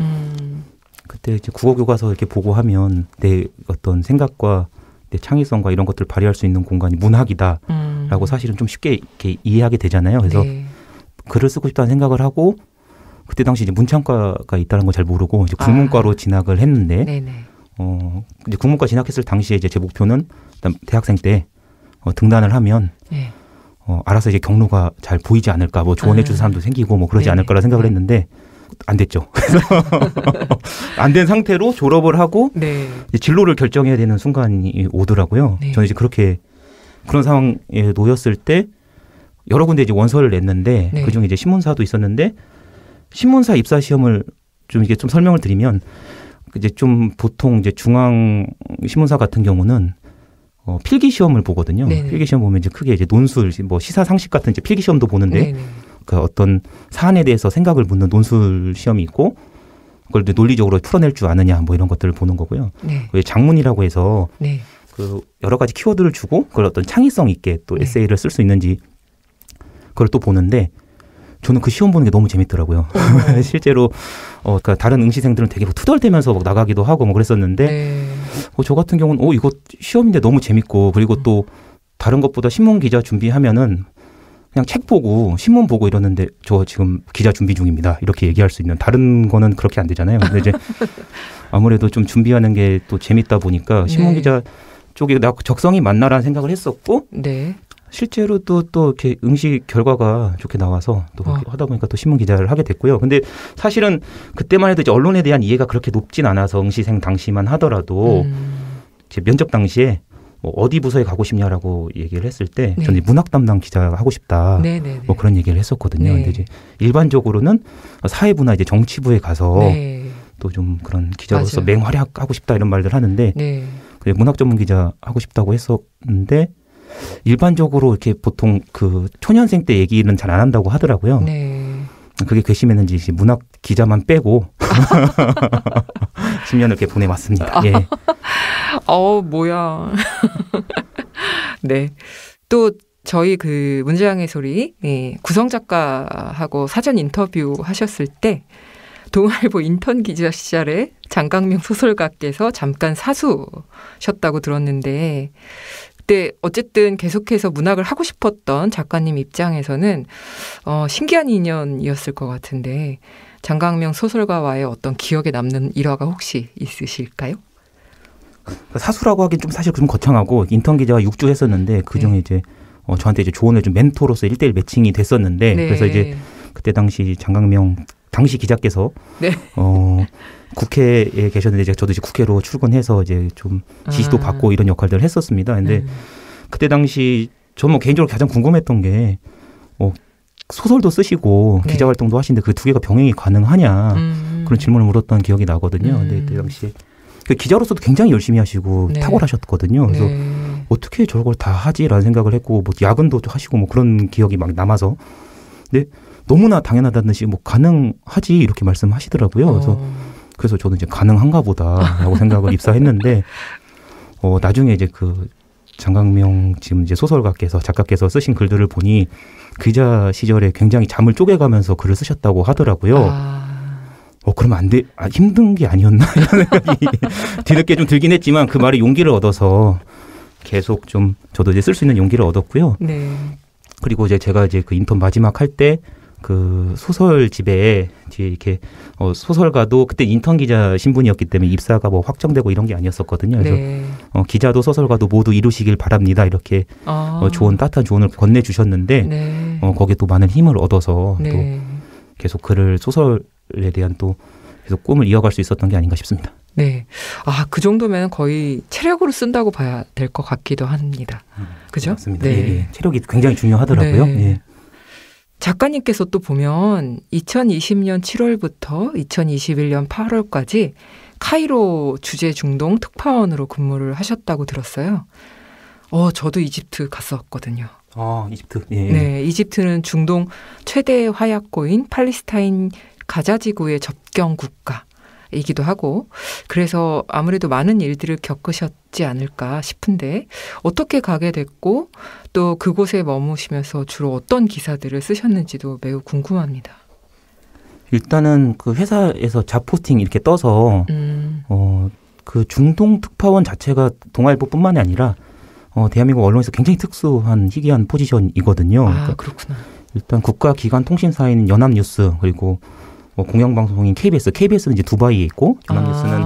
그때 이제 국어 교과서 이렇게 보고 하면 내 어떤 생각과 내 창의성과 이런 것들을 발휘할 수 있는 공간이 문학이다라고 사실은 좀 쉽게 이렇게 이해하게 되잖아요. 그래서 네. 글을 쓰고 싶다는 생각을 하고 그때 당시 이제 문창과가 있다는 걸 잘 모르고 이제 국문과로 진학을 했는데 네네. 이제 국문과 진학했을 당시에 이제 제 목표는 대학생 때 등단을 하면 네. 알아서 이제 경로가 잘 보이지 않을까, 뭐 조언해 줄 사람도 생기고 뭐 그러지 않을까라 생각을 했는데 안 됐죠. 그래서 안 된 상태로 졸업을 하고 네. 이제 진로를 결정해야 되는 순간이 오더라고요. 네. 저는 이제 그런 상황에 놓였을 때 여러 군데 이제 원서를 냈는데 네. 그중에 이제 신문사도 있었는데 신문사 입사 시험을 좀 이게 좀 설명을 드리면 이제 좀 보통 이제 중앙 신문사 같은 경우는 필기 시험을 보거든요. 네네. 필기 시험 보면 이제 크게 이제 논술, 뭐 시사 상식 같은 이제 필기 시험도 보는데 네네. 그 어떤 사안에 대해서 생각을 묻는 논술 시험이 있고 그걸 논리적으로 풀어낼 줄 아느냐 뭐 이런 것들을 보는 거고요. 네. 장문이라고 해서 네. 그 여러 가지 키워드를 주고 그걸 어떤 창의성 있게 또 네. 에세이를 쓸 수 있는지 그걸 또 보는데 저는 그 시험 보는 게 너무 재밌더라고요. 실제로 그러니까 다른 응시생들은 되게 뭐 투덜대면서 막 나가기도 하고 뭐 그랬었는데 네. 저 같은 경우는 이거 시험인데 너무 재밌고 그리고 또 다른 것보다 신문 기자 준비하면은 그냥 책 보고 신문 보고 이러는데 저 지금 기자 준비 중입니다. 이렇게 얘기할 수 있는 다른 거는 그렇게 안 되잖아요. 근데 이제 아무래도 좀 준비하는 게 또 재밌다 보니까 신문 기자 쪽에 나 적성이 맞나라는 생각을 했었고 네. 실제로 또 이렇게 응시 결과가 좋게 나와서 또 하다 보니까 또 신문 기자를 하게 됐고요. 근데 사실은 그때만 해도 이제 언론에 대한 이해가 그렇게 높진 않아서 응시생 당시만 하더라도 제 면접 당시에 뭐 어디 부서에 가고 싶냐라고 얘기를 했을 때 네. 저는 문학 담당 기자가 하고 싶다. 네네네. 뭐 그런 얘기를 했었거든요. 네. 근데 이제 일반적으로는 사회부나 이제 정치부에 가서 네. 또 좀 그런 기자로서 맞아요. 맹활약하고 싶다 이런 말들 하는데 네. 문학 전문 기자 하고 싶다고 했었는데 일반적으로 이렇게 보통 그 초년생 때 얘기는 잘 안 한다고 하더라고요. 네. 그게 괘씸했는지 문학 기자만 빼고 10년을 이렇게 보내왔습니다. 예. 뭐야. 네. 또 저희 그 문제양의 소리 구성 작가하고 사전 인터뷰 하셨을 때 동아일보 인턴 기자 시절에 장강명 소설가께서 잠깐 사수셨다고 들었는데 그때 어쨌든 계속해서 문학을 하고 싶었던 작가님 입장에서는 신기한 인연이었을 것 같은데 장강명 소설가와의 어떤 기억에 남는 일화가 혹시 있으실까요? 사수라고 하긴 좀 사실 좀 거창하고 인턴 기자가 6주 했었는데 그중에 이제 저한테 이제 조언을 좀 멘토로서 1대1 매칭이 됐었는데 네. 그래서 이제 그때 당시 장강명 당시 기자께서 네. 국회에 계셨는데 이제 저도 이제 국회로 출근해서 이제 좀 지시도 받고 이런 역할들을 했었습니다. 근데 그때 당시 저는 뭐 개인적으로 가장 궁금했던 게 소설도 쓰시고 네. 기자 활동도 하시는데 그 두 개가 병행이 가능하냐 그런 질문을 물었던 기억이 나거든요. 근데 그때 당시 그 기자로서도 굉장히 열심히 하시고 네. 탁월하셨거든요. 그래서 어떻게 저걸 다 하지라는 생각을 했고 뭐 야근도 하시고 뭐 그런 기억이 막 남아서 근데 너무나 당연하다는 듯이 뭐 가능하지 이렇게 말씀하시더라고요. 그래서 저는 이제 가능한가 보다라고 생각을 입사했는데 나중에 이제 그 장강명 지금 이제 소설가께서 작가께서 쓰신 글들을 보니 기자 시절에 굉장히 잠을 쪼개가면서 글을 쓰셨다고 하더라고요. 그러면 안 돼. 힘든 게 아니었나 이런 생각이 뒤늦게 좀 들긴 했지만 그 말에 용기를 얻어서 계속 좀 저도 이제 쓸 수 있는 용기를 얻었고요. 네. 그리고 이제 제가 이제 그 인턴 마지막 할 때 그 소설집에 뒤에 이렇게 소설가도 그때 인턴 기자 신분이었기 때문에 입사가 뭐 확정되고 이런 게 아니었었거든요. 그래서 네. 기자도 소설가도 모두 이루시길 바랍니다. 이렇게 조언, 따뜻한 조언을 건네주셨는데 네. 거기에 또 많은 힘을 얻어서 네. 또 계속 글을 소설에 대한 또 계속 꿈을 이어갈 수 있었던 게 아닌가 싶습니다. 네. 아, 그 정도면 거의 체력으로 쓴다고 봐야 될 것 같기도 합니다. 그죠? 맞습니다. 네. 예, 예. 체력이 굉장히 중요하더라고요. 네. 예. 작가님께서 또 보면 2020년 7월부터 2021년 8월까지 카이로 주재 중동 특파원으로 근무를 하셨다고 들었어요. 저도 이집트 갔었거든요. 이집트. 예. 네, 이집트는 중동 최대 화약고인 팔레스타인 가자 지구의 접경 국가이기도 하고, 그래서 아무래도 많은 일들을 겪으셨지 않을까 싶은데 어떻게 가게 됐고 또 그곳에 머무시면서 주로 어떤 기사들을 쓰셨는지도 매우 궁금합니다. 일단은 그 회사에서 잡 포스팅 이렇게 떠서 그 중동 특파원 자체가 동아일보뿐만이 아니라 대한민국 언론에서 굉장히 특수한 희귀한 포지션이거든요. 아, 그렇구나. 일단 국가기관 통신사인 연합뉴스, 그리고 공영방송인 KBS는 이제 두바이에 있고, 연합뉴스는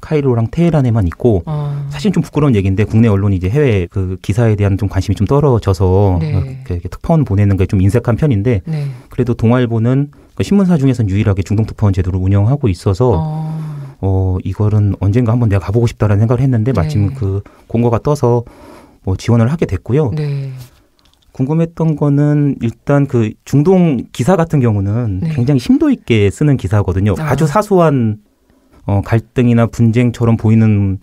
카이로랑 테헤란에만 있고, 사실 좀 부끄러운 얘기인데 국내 언론이 이제 해외 그 기사에 대한 좀 관심이 좀 떨어져서 네. 이렇게 특파원 보내는 게 좀 인색한 편인데, 네. 그래도 동아일보는 그 신문사 중에서는 유일하게 중동 특파원 제도를 운영하고 있어서 이거는 언젠가 한번 내가 가보고 싶다라는 생각을 했는데 마침 네. 그 공고가 떠서 지원을 하게 됐고요. 네. 궁금했던 거는 일단 그 중동 기사 같은 경우는 네. 굉장히 심도 있게 쓰는 기사거든요. 아주 사소한 갈등이나 분쟁처럼 보이는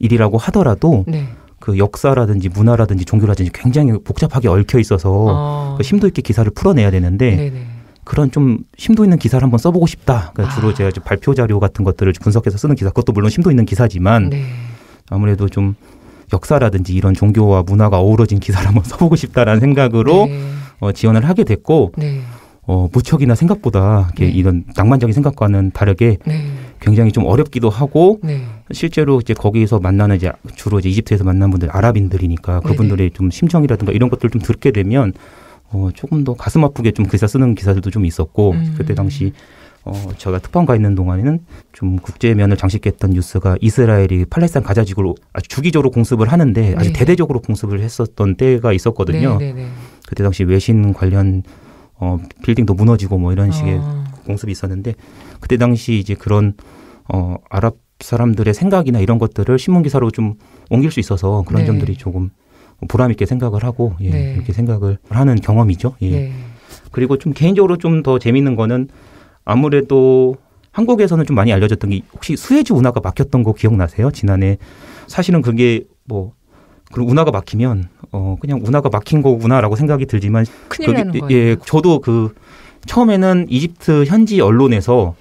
일이라고 하더라도 네. 그 역사라든지 문화라든지 종교라든지 굉장히 복잡하게 얽혀 있어서 그 심도 있게 기사를 풀어내야 되는데 네네. 그런 좀 심도 있는 기사를 한번 써보고 싶다. 그러니까 주로 제가 발표 자료 같은 것들을 분석해서 쓰는 기사, 그것도 물론 심도 있는 기사지만 네. 아무래도 좀 역사라든지 이런 종교와 문화가 어우러진 기사를 한번 써보고 싶다라는 생각으로 네. 지원을 하게 됐고 네. 무척이나 생각보다 네. 이런 낭만적인 생각과는 다르게 네. 굉장히 좀 어렵기도 하고 네. 실제로 이제 거기서 만나는 이제 주로 이제 이집트에서 만난 분들 아랍인들이니까 그분들의 좀 심정이라든가 이런 것들 좀 듣게 되면 조금 더 가슴 아프게 좀 기사 쓰는 기사들도 좀 있었고 그때 당시 제가 특파원 가 있는 동안에는 좀 국제면을 장식했던 뉴스가 이스라엘이 팔레스타인 가자 지구를 아주 주기적으로 공습을 하는데 아주 대대적으로 공습을 했었던 때가 있었거든요. 그때 당시 외신 관련 빌딩도 무너지고 뭐 이런 식의 공습이 있었는데 그때 당시 이제 그런 아랍 사람들의 생각이나 이런 것들을 신문 기사로 좀 옮길 수 있어서 그런 점들이 조금 보람 있게 생각을 하고 이렇게 생각을 하는 경험이죠. 예. 그리고 좀 개인적으로 좀 더 재밌는 거는 아무래도 한국에서는 좀 많이 알려졌던 게 혹시 수에즈 운하가 막혔던 거 기억나세요? 지난해 사실은 그게 그 운하가 막히면 그냥 운하가 막힌 거구나라고 생각이 들지만 큰일 나는 거예요. 예, 저도 그 처음에는 이집트 현지 언론에서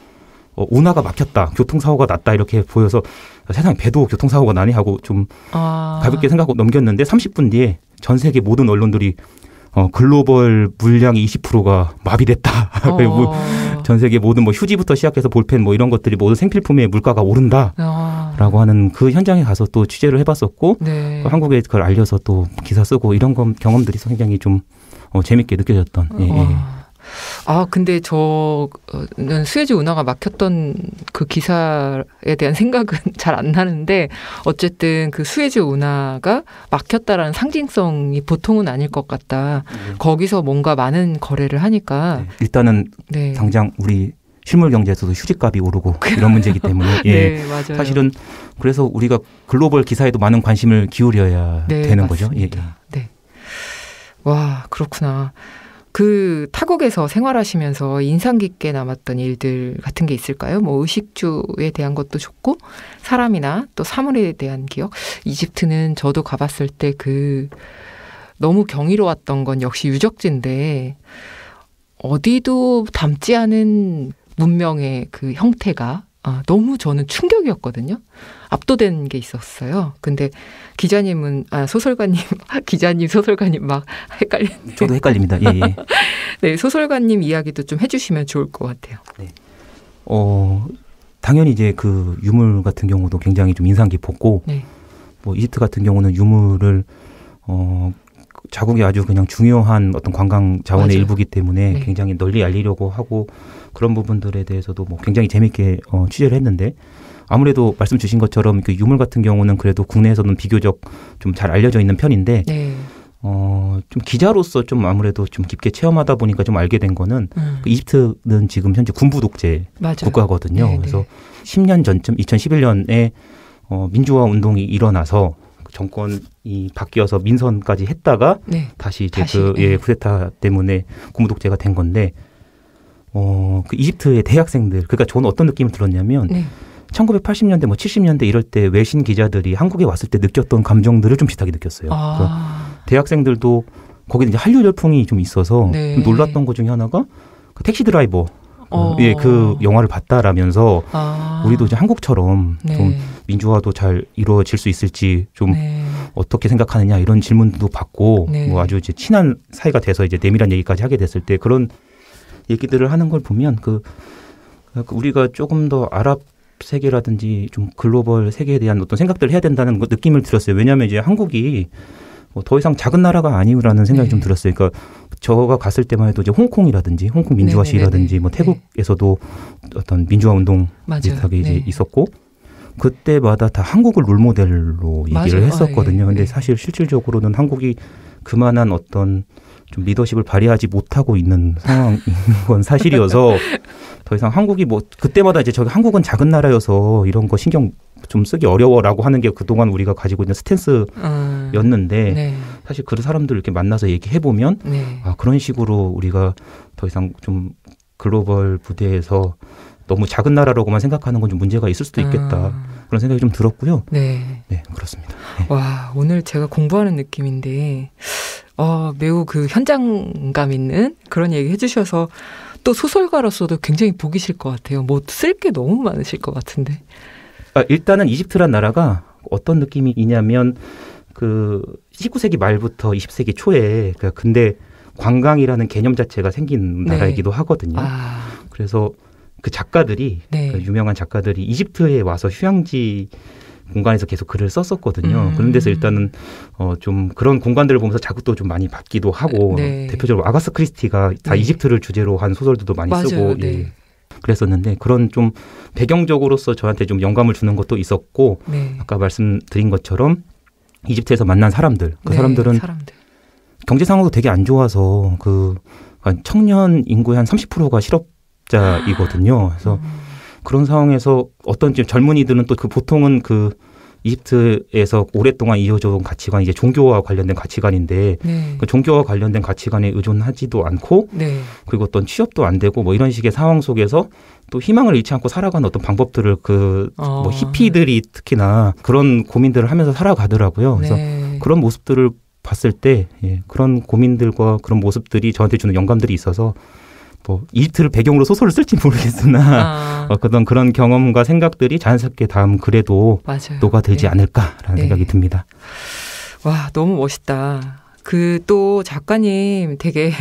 운하가 막혔다, 교통사고가 났다 이렇게 보여서 세상에 배도 교통사고가 나니 하고 좀 가볍게 생각하고 넘겼는데 30분 뒤에 전 세계 모든 언론들이 글로벌 물량의 20%가 마비됐다. 그리고 전 세계 모든 휴지부터 시작해서 볼펜 이런 것들이 모두 생필품의 물가가 오른다라고 하는 그 현장에 가서 또 취재를 해봤었고 한국에 그걸 알려서 또 기사 쓰고 이런 경험들이 굉장히 좀 재밌게 느껴졌던. 근데 저는 수에즈 운하가 막혔던 그 기사에 대한 생각은 잘 안 나는데 어쨌든 그 수에즈 운하가 막혔다라는 상징성이 보통은 아닐 것 같다. 거기서 뭔가 많은 거래를 하니까. 일단은 당장 우리 실물 경제에서도 휴지값이 오르고 이런 문제이기 때문에 맞아요. 사실은 그래서 우리가 글로벌 기사에도 많은 관심을 기울여야 되는 맞습니다. 거죠. 와, 그렇구나. 그 타국에서 생활하시면서 인상 깊게 남았던 일들 같은 게 있을까요? 의식주에 대한 것도 좋고 사람이나 또 사물에 대한 기억. 이집트는 저도 가봤을 때 너무 경이로웠던 건 역시 유적지인데 어디도 담지 않은 문명의 그 형태가 너무 저는 충격이었거든요. 압도된 게 있었어요. 근데 기자님은 소설가님, 기자님, 소설가님 막 헷갈리는데. 저도 헷갈립니다. 예. 네, 소설가님 이야기도 좀 해주시면 좋을 것 같아요. 네. 당연히 이제 그 유물 같은 경우도 굉장히 좀 인상 깊었고, 이집트 같은 경우는 유물을 자국이 아주 그냥 중요한 어떤 관광 자원의 맞아요. 일부기 때문에 네. 굉장히 널리 알리려고 하고 그런 부분들에 대해서도 뭐 굉장히 재밌게 취재를 했는데 아무래도 말씀 주신 것처럼 그 유물 같은 경우는 그래도 국내에서는 비교적 좀 잘 알려져 있는 편인데 네. 좀 기자로서 좀 아무래도 좀 깊게 체험하다 보니까 좀 알게 된 거는 그 이집트는 지금 현재 군부 독재 맞아요. 국가거든요. 네, 그래서 네. 10년 전쯤 2011년에 민주화 운동이 일어나서 정권이 바뀌어서 민선까지 했다가 네. 다시 이제 다시, 네. 쿠데타 때문에 군부 독재가 된 건데 그 이집트의 대학생들 그러니까 저는 어떤 느낌을 들었냐면 네. 1980년대 뭐 70년대 이럴 때 외신 기자들이 한국에 왔을 때 느꼈던 감정들을 좀 비슷하게 느꼈어요. 그러니까 대학생들도 거기는 이제 한류 열풍이 좀 있어서 네. 좀 놀랐던 것 중에 하나가 그 택시 드라이버 그 영화를 봤다라면서 우리도 이제 한국처럼 네. 좀 민주화도 잘 이루어질 수 있을지 좀 네. 어떻게 생각하느냐 이런 질문도 받고 네. 뭐 아주 이제 친한 사이가 돼서 이제 내밀한 얘기까지 하게 됐을 때 그런 얘기들을 하는 걸 보면 우리가 조금 더 아랍 세계라든지 좀 글로벌 세계에 대한 어떤 생각들을 해야 된다는 느낌을 들었어요. 왜냐하면 이제 한국이 더 이상 작은 나라가 아니라는 생각이 네. 좀 들었어요. 그러니까 저가 갔을 때만 해도 이제 홍콩이라든지 홍콩 민주화 네네네네. 시위라든지 뭐 태국에서도 어떤 민주화 운동 맞아요. 비슷하게 이제 네. 있었고 그때마다 다 한국을 롤모델로 얘기를 맞아요. 했었거든요. 예. 근데 네. 사실 실질적으로는 한국이 그만한 어떤 좀 리더십을 발휘하지 못하고 있는 상황인 건 사실이어서 더 이상 한국이 뭐 그때마다 이제 저기 한국은 작은 나라여서 이런 거 신경 좀 쓰기 어려워라고 하는 게 그동안 우리가 가지고 있는 스탠스였는데 네. 사실 그 사람들 이렇게 만나서 얘기해 보면 네. 그런 식으로 우리가 더 이상 좀 글로벌 무대에서 너무 작은 나라라고만 생각하는 건 좀 문제가 있을 수도 있겠다. 그런 생각이 좀 들었고요. 네. 네, 그렇습니다. 네. 와, 오늘 제가 공부하는 느낌인데, 매우 그 현장감 있는 그런 얘기 해주셔서 또 소설가로서도 굉장히 보기 싫을 것 같아요. 뭐 쓸 게 너무 많으실 것 같은데. 일단은 이집트란 나라가 어떤 느낌이냐면 그 19세기 말부터 20세기 초에 근대 관광이라는 개념 자체가 생긴 네. 나라이기도 하거든요. 그래서 그 작가들이 네. 그 유명한 작가들이 이집트에 와서 휴양지 공간에서 계속 글을 썼었거든요. 그런 데서 일단은 좀 그런 공간들을 보면서 자극도 좀 많이 받기도 하고 네. 대표적으로 아가사 크리스티가 다 네. 이집트를 주제로 한 소설들도 많이 맞아요. 쓰고 네. 예. 그랬었는데 그런 좀 배경적으로서 저한테 좀 영감을 주는 것도 있었고 네. 아까 말씀드린 것처럼 이집트에서 만난 사람들 그 네, 사람들은 경제 상황도 되게 안 좋아서 청년 인구의 한 30%가 실업자이거든요. 그래서 그런 상황에서 어떤 젊은이들은 또 보통은 이집트에서 오랫동안 이어져 온 가치관이 이제 종교와 관련된 가치관인데 네. 그 종교와 관련된 가치관에 의존하지도 않고 네. 그리고 어떤 취업도 안 되고 뭐 이런 식의 상황 속에서 또 희망을 잃지 않고 살아가는 어떤 방법들을 뭐 히피들이 특히나 그런 고민들을 하면서 살아가더라고요. 그래서 네. 그런 모습들을 봤을 때 그런 고민들과 그런 모습들이 저한테 주는 영감들이 있어서 뭐 이집트를 배경으로 소설을 쓸지 모르겠으나 그런 경험과 생각들이 자연스럽게 다음 글에도 맞아요. 녹아들지 네. 않을까라는 네. 생각이 듭니다. 와, 너무 멋있다. 또 작가님 되게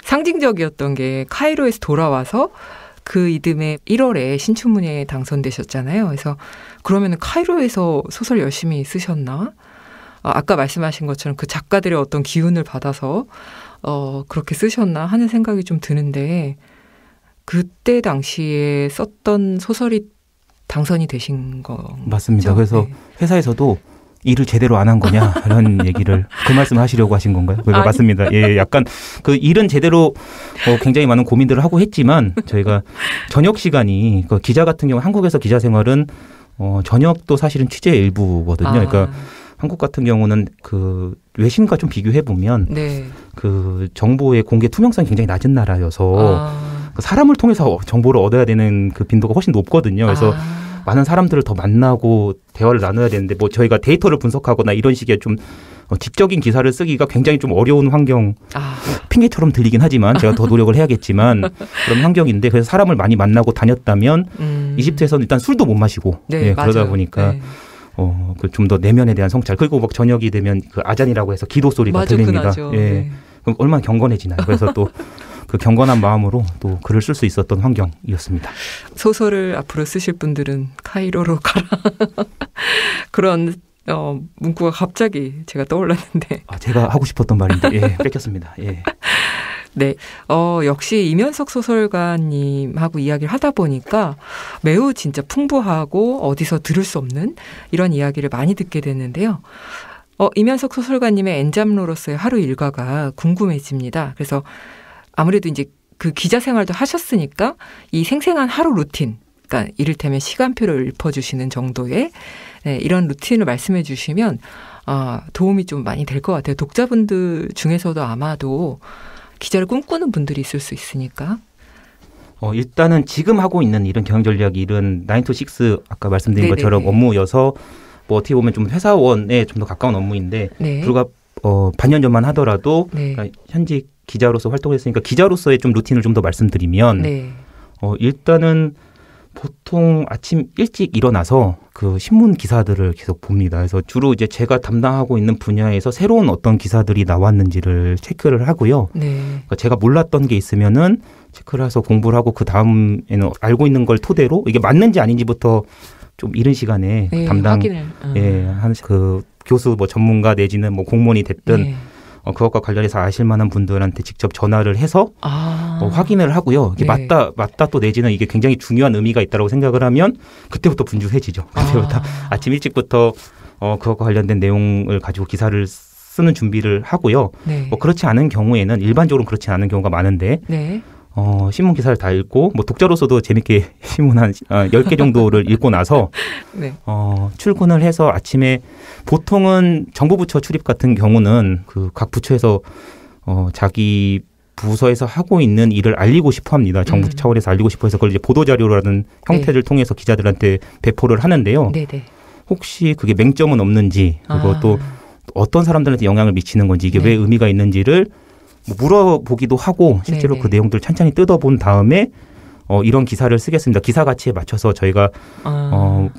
상징적이었던 게 카이로에서 돌아와서 그 이듬해 1월에 신춘문예에 당선되셨잖아요. 그래서 그러면 카이로에서 소설 열심히 쓰셨나? 아까 말씀하신 것처럼 그 작가들의 어떤 기운을 받아서 그렇게 쓰셨나 하는 생각이 좀 드는데 그때 당시에 썼던 소설이 당선이 되신 거 맞습니다. 그래서 네. 회사에서도 일을 제대로 안 한 거냐 이런 얘기를 그 말씀 하시려고 하신 건가요? 맞습니다. 예, 약간 그 일은 제대로 굉장히 많은 고민들을 하고 했지만 저희가 저녁 시간이 기자 같은 경우 한국에서 기자 생활은 저녁도 사실은 취재의 일부거든요. 그러니까 한국 같은 경우는 그 외신과 좀 비교해 보면 네. 그 정보의 공개 투명성이 굉장히 낮은 나라여서 사람을 통해서 정보를 얻어야 되는 그 빈도가 훨씬 높거든요. 그래서 많은 사람들을 더 만나고 대화를 나눠야 되는데 뭐 저희가 데이터를 분석하거나 이런 식의 좀 지적인 기사를 쓰기가 굉장히 좀 어려운 환경 핑계처럼 들리긴 하지만 제가 더 노력을 해야겠지만 그런 환경인데 그래서 사람을 많이 만나고 다녔다면 이집트에서는 일단 술도 못 마시고 네, 그러다 보니까 좀 더 내면에 대한 성찰 그리고 막 저녁이 되면 그 아잔이라고 해서 기도 소리가 들립니다. 네. 그럼 얼마나 경건해지나요. 그래서 또 그 경건한 마음으로 또 글을 쓸 수 있었던 환경이었습니다. 소설을 앞으로 쓰실 분들은 카이로로 가라. 그런 문구가 갑자기 제가 떠올랐는데. 제가 하고 싶었던 말인데, 예, 뺏겼습니다. 예. 네. 역시 이면석 소설가님하고 이야기를 하다 보니까 매우 진짜 풍부하고 어디서 들을 수 없는 이런 이야기를 많이 듣게 됐는데요. 이면석 소설가님의 엔잡로로서의 하루 일과가 궁금해집니다. 그래서 아무래도 이제 그 기자 생활도 하셨으니까 이 생생한 하루 루틴, 그러니까 이를테면 시간표를 읊어주시는 정도의 이런 루틴을 말씀해 주시면 도움이 좀 많이 될 것 같아요. 독자분들 중에서도 아마도 기자를 꿈꾸는 분들이 있을 수 있으니까. 일단은 지금 하고 있는 이런 경영전략 일은 9to6 아까 말씀드린 네네네. 것처럼 업무여서 뭐 어떻게 보면 좀 회사원에 좀 더 가까운 업무인데 네. 불과 반년 전만 하더라도 네. 그러니까 현직 기자로서 활동을 했으니까 기자로서의 좀 루틴을 좀 더 말씀드리면 네. 일단은 보통 아침 일찍 일어나서 그 신문 기사들을 계속 봅니다. 그래서 주로 이제 제가 담당하고 있는 분야에서 새로운 어떤 기사들이 나왔는지를 체크를 하고요. 네. 그러니까 제가 몰랐던 게 있으면은 체크를 해서 공부를 하고 그 다음에는 알고 있는 걸 토대로 이게 맞는지 아닌지부터 좀 이른 시간에 네, 담당 확인을. 한 그 교수 뭐 전문가 내지는 뭐 공무원이 됐든 네. 그것과 관련해서 아실 만한 분들한테 직접 전화를 해서 확인을 하고요. 이게 네. 맞다 또 내지는 이게 굉장히 중요한 의미가 있다고 생각을 하면 그때부터 분주해지죠. 그때부터 아침 일찍부터 그것과 관련된 내용을 가지고 기사를 쓰는 준비를 하고요. 네. 뭐 그렇지 않은 경우에는 일반적으로 그렇지 않은 경우가 많은데 네. 신문 기사를 다 읽고 뭐 독자로서도 재밌게 신문 한 10개 정도를 읽고 나서 네. 출근을 해서 아침에 보통은 정부부처 출입 같은 경우는 그 각 부처에서 자기 부서에서 하고 있는 일을 알리고 싶어 합니다. 정부 차원에서 알리고 싶어 해서 그걸 이제 보도자료라는 형태를 통해서 기자들한테 배포를 하는데요. 네네. 혹시 그게 맹점은 없는지 그리고 또 어떤 사람들한테 영향을 미치는 건지 이게 네. 왜 의미가 있는지를 뭐 물어보기도 하고 실제로 네네. 그 내용들을 찬찬히 뜯어본 다음에 이런 기사를 쓰겠습니다. 기사 가치에 맞춰서 저희가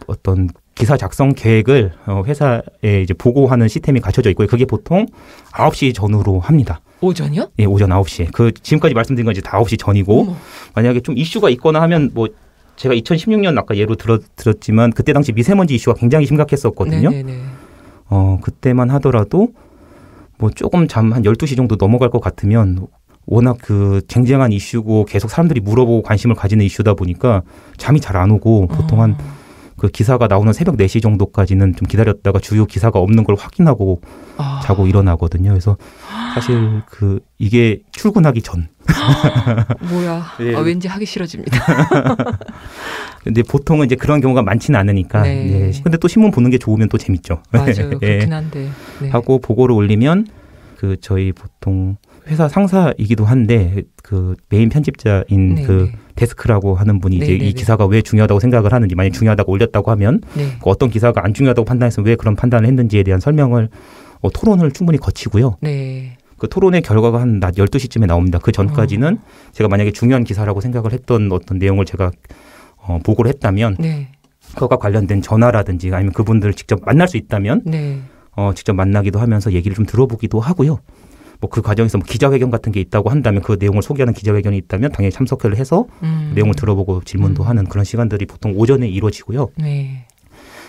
어떤 기사 작성 계획을 회사에 이제 보고하는 시스템이 갖춰져 있고요. 그게 보통 9시 전후로 합니다. 오전이요? 예, 오전 9시에. 그 지금까지 말씀드린 건 이제 다 9시 전이고 어머. 만약에 좀 이슈가 있거나 하면 뭐 제가 2016년 아까 예로 들었지만 그때 당시 미세먼지 이슈가 굉장히 심각했었거든요. 네네네. 그때만 하더라도 뭐 조금 잠 한 12시 정도 넘어갈 것 같으면 워낙 그 쟁쟁한 이슈고 계속 사람들이 물어보고 관심을 가지는 이슈다 보니까 잠이 잘 안 오고 보통 한 그 기사가 나오는 새벽 4시 정도까지는 좀 기다렸다가 주요 기사가 없는 걸 확인하고 자고 일어나거든요. 그래서 사실 이게 출근하기 전. 뭐야. 네. 왠지 하기 싫어집니다. 근데 보통은 이제 그런 경우가 많지는 않으니까. 네. 네. 근데 또 신문 보는 게 좋으면 또 재밌죠. 맞아요. 그렇긴 한데. 네. 하고 보고를 올리면 저희 보통 회사 상사이기도 한데 그 메인 편집자인 네, 그 네. 데스크라고 하는 분이 네, 이제 네, 이 네. 기사가 왜 중요하다고 생각을 하는지 만약 중요하다고 올렸다고 하면 네. 그 어떤 기사가 안 중요하다고 판단해서 왜 그런 판단을 했는지에 대한 설명을 토론을 충분히 거치고요. 네. 그 토론의 결과가 한 낮 12시쯤에 나옵니다. 그 전까지는 제가 만약에 중요한 기사라고 생각을 했던 어떤 내용을 제가 보고를 했다면 네. 그것과 관련된 전화라든지 아니면 그분들을 직접 만날 수 있다면 네. 직접 만나기도 하면서 얘기를 좀 들어보기도 하고요. 뭐 그 과정에서 뭐 기자회견 같은 게 있다고 한다면 그 내용을 소개하는 기자회견이 있다면 당연히 참석을 해서 내용을 들어보고 질문도 하는 그런 시간들이 보통 오전에 이루어지고요. 네.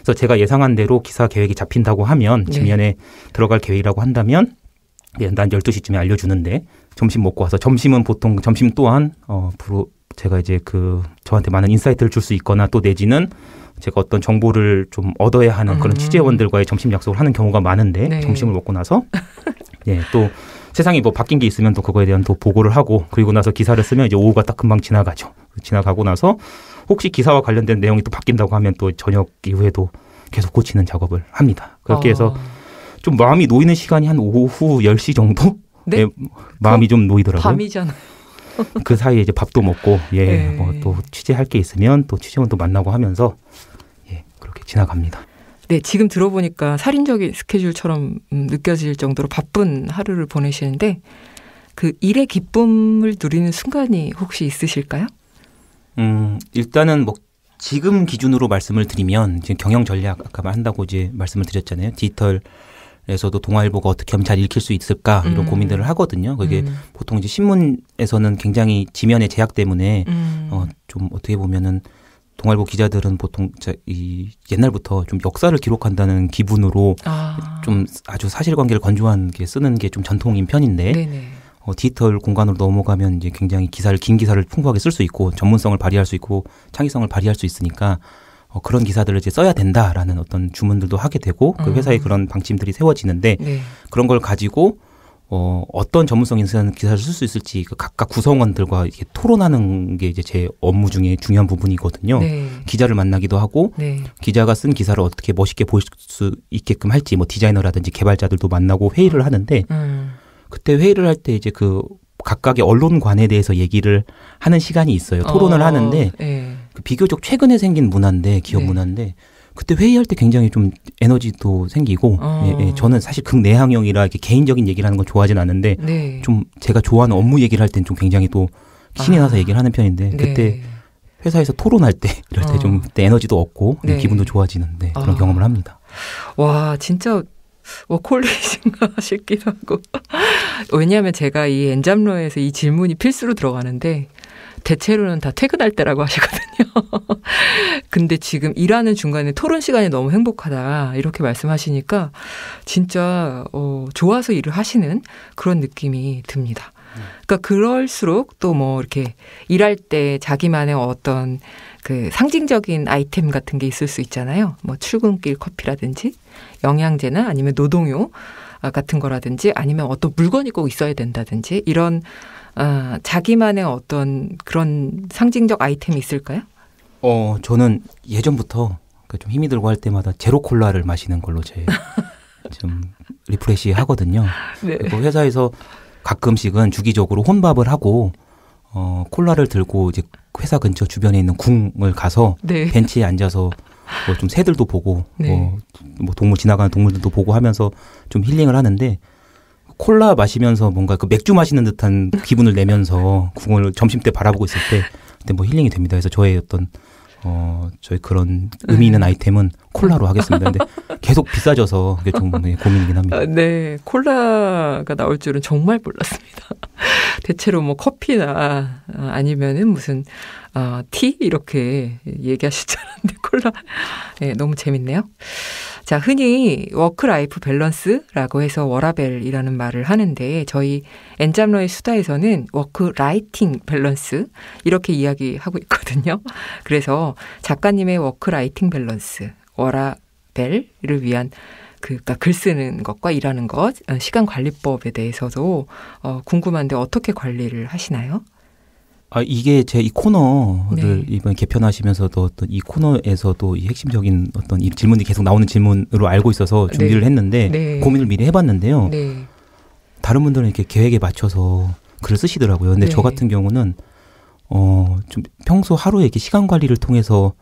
그래서 제가 예상한 대로 기사 계획이 잡힌다고 하면 지면에 들어갈 계획이라고 한다면 난 12시쯤에 알려주는데 점심 먹고 와서 점심은 보통 점심 또한 제가 이제 저한테 많은 인사이트를 줄 수 있거나 또 내지는 제가 어떤 정보를 좀 얻어야 하는 그런 취재원들과의 점심 약속을 하는 경우가 많은데 네. 점심을 먹고 나서 또 세상이 뭐 바뀐 게 있으면 또 그거에 대한 또 보고를 하고 그리고 나서 기사를 쓰면 이제 오후가 딱 금방 지나가죠. 지나가고 나서 혹시 기사와 관련된 내용이 또 바뀐다고 하면 또 저녁 이후에도 계속 고치는 작업을 합니다. 그렇게 해서 좀 마음이 놓이는 시간이 한 오후 10시 정도? 네? 마음이 좀 놓이더라고요. 밤이잖아요. 그 사이에 이제 밥도 먹고 네. 뭐 또 취재할 게 있으면 또 취재원도 만나고 하면서 그렇게 지나갑니다. 네, 지금 들어보니까 살인적인 스케줄처럼 느껴질 정도로 바쁜 하루를 보내시는데 그 일의 기쁨을 누리는 순간이 혹시 있으실까요? 일단은 뭐 지금 기준으로 말씀을 드리면 지금 경영 전략 아까 한다고 이제 말씀을 드렸잖아요. 디지털에서도 동아일보가 어떻게 하면 잘 읽힐 수 있을까 이런 고민들을 하거든요. 그게 보통 이제 신문에서는 굉장히 지면의 제약 때문에 좀 어떻게 보면은 동아일보 기자들은 보통 이 옛날부터 좀 역사를 기록한다는 기분으로 좀 아주 사실관계를 건조한 게 쓰는 게 좀 전통인 편인데 디지털 공간으로 넘어가면 이제 굉장히 긴 기사를 풍부하게 쓸 수 있고 전문성을 발휘할 수 있고 창의성을 발휘할 수 있으니까 그런 기사들을 이제 써야 된다라는 어떤 주문들도 하게 되고 그 회사에 그런 방침들이 세워지는데 그런 걸 가지고 어떤 전문성 있는 기사를 쓸 수 있을지 각각 구성원들과 이렇게 토론하는 게 이제 제 업무 중에 중요한 부분이거든요. 기자를 만나기도 하고 기자가 쓴 기사를 어떻게 멋있게 보일 수 있게끔 할지 뭐 디자이너라든지 개발자들도 만나고 회의를 하는데 그때 회의를 할 때 이제 그 각각의 언론관에 대해서 얘기를 하는 시간이 있어요. 토론을 하는데 그 비교적 최근에 생긴 문화인데 기업 문화인데 그때 회의할 때 굉장히 좀 에너지도 생기고 저는 사실 극내향형이라 이렇게 개인적인 얘기를 하는 건 좋아하진 않는데 좀 제가 좋아하는 업무 얘기를 할 땐 좀 굉장히 또 신이 나서 얘기를 하는 편인데 그때 회사에서 토론할 때 이럴 때 좀 에너지도 얻고 기분도 좋아지는데 그런 경험을 합니다. 와 진짜 워콜리신가 싶기도 하고 왜냐하면 제가 이 엔잡러에서 이 질문이 필수로 들어가는데 대체로는 다 퇴근할 때라고 하시거든요. 근데 지금 일하는 중간에 토론 시간이 너무 행복하다 이렇게 말씀하시니까 진짜 좋아서 일을 하시는 그런 느낌이 듭니다. 그러니까 그럴수록 또 뭐 이렇게 일할 때 자기만의 어떤 그 상징적인 아이템 같은 게 있을 수 있잖아요. 뭐 출근길 커피라든지 영양제나 아니면 노동요 같은 거라든지 아니면 어떤 물건이 꼭 있어야 된다든지 이런 자기만의 어떤 그런 상징적 아이템이 있을까요? 저는 예전부터 좀 힘이 들고 할 때마다 제로 콜라를 마시는 걸로 좀 리프레시 하거든요. 그리고 회사에서 가끔씩은 주기적으로 혼밥을 하고 콜라를 들고 이제 회사 근처 주변에 있는 궁을 가서 벤치에 앉아서 뭐 좀 새들도 보고 뭐 동물 지나가는 동물들도 보고 하면서 좀 힐링을 하는데 콜라 마시면서 뭔가 그 맥주 마시는 듯한 기분을 내면서 궁을 점심 때 바라보고 있을 때 그때 뭐 힐링이 됩니다. 그래서 저의 어떤 저희 그런 의미 있는 아이템은 콜라로 하겠습니다. 근데 계속 비싸져서 그게 좀 고민이긴 합니다. 네, 콜라가 나올 줄은 정말 몰랐습니다. 대체로 뭐 커피나 아니면은 무슨 티 이렇게 얘기하실 줄 알았는데 콜라 너무 재밌네요. 자, 흔히 워크라이프 밸런스라고 해서 워라벨이라는 말을 하는데 저희 엔잡러의 수다에서는 워크라이팅 밸런스 이렇게 이야기하고 있거든요. 그래서 작가님의 워크라이팅 밸런스, 워라벨을 위한 그러니까 글 쓰는 것과 일하는 것, 시간 관리법에 대해서도 궁금한데 어떻게 관리를 하시나요? 이게 제 이 코너를 이번에 개편하시면서도 어떤 이 코너에서도 이 핵심적인 어떤 이 질문이 계속 나오는 질문으로 알고 있어서 준비를 했는데 고민을 미리 해봤는데요. 다른 분들은 이렇게 계획에 맞춰서 글을 쓰시더라고요. 근데 저 같은 경우는 좀 평소 하루에 이렇게 시간 관리를 통해서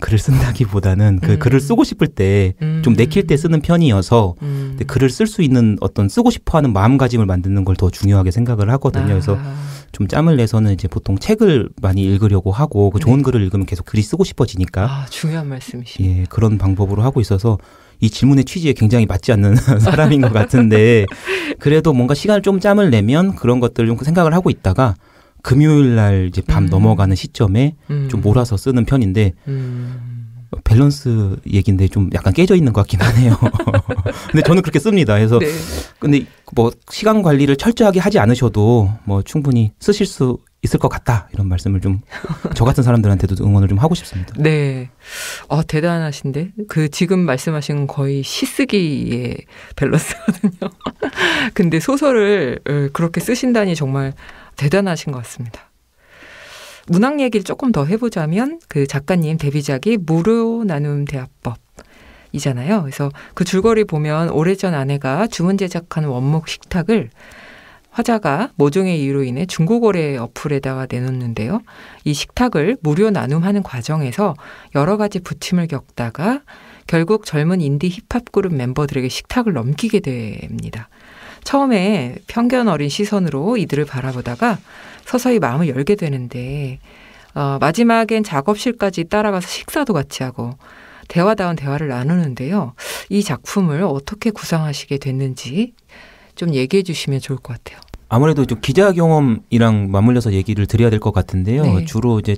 글을 쓴다기보다는 그 글을 쓰고 싶을 때 좀 내킬 때 쓰는 편이어서 근데 글을 쓸 수 있는 어떤 쓰고 싶어하는 마음가짐을 만드는 걸 더 중요하게 생각을 하거든요. 그래서 좀 짬을 내서는 이제 보통 책을 많이 읽으려고 하고 그 좋은 글을 읽으면 계속 글이 쓰고 싶어지니까 중요한 말씀이시네요. 예, 그런 방법으로 하고 있어서 이 질문의 취지에 굉장히 맞지 않는 사람인 것 같은데 그래도 뭔가 시간을 좀 짬을 내면 그런 것들을 좀 생각을 하고 있다가 금요일 날 이제 밤 넘어가는 시점에 좀 몰아서 쓰는 편인데 밸런스 얘기인데 좀 약간 깨져 있는 것 같긴 하네요. 근데 저는 그렇게 씁니다. 그래서 근데 뭐 시간 관리를 철저하게 하지 않으셔도 뭐 충분히 쓰실 수 있을 것 같다 이런 말씀을 좀 저 같은 사람들한테도 응원을 좀 하고 싶습니다. 네, 대단하신데 그 지금 말씀하신 거의 시쓰기의 밸런스거든요. 근데 소설을 그렇게 쓰신다니 정말 대단하신 것 같습니다. 문학 얘기를 조금 더 해보자면 그 작가님 데뷔작이 무료 나눔 대화법이잖아요. 그래서 그 줄거리 보면 오래전 아내가 주문 제작한 원목 식탁을 화자가 모종의 이유로 인해 중고거래 어플에다가 내놓는데요. 이 식탁을 무료 나눔하는 과정에서 여러 가지 부침을 겪다가 결국 젊은 인디 힙합 그룹 멤버들에게 식탁을 넘기게 됩니다. 처음에 편견 어린 시선으로 이들을 바라보다가 서서히 마음을 열게 되는데 마지막엔 작업실까지 따라가서 식사도 같이 하고 대화다운 대화를 나누는데요. 이 작품을 어떻게 구상하시게 됐는지 좀 얘기해 주시면 좋을 것 같아요. 아무래도 좀 기자 경험이랑 맞물려서 얘기를 드려야 될 것 같은데요. 주로 이제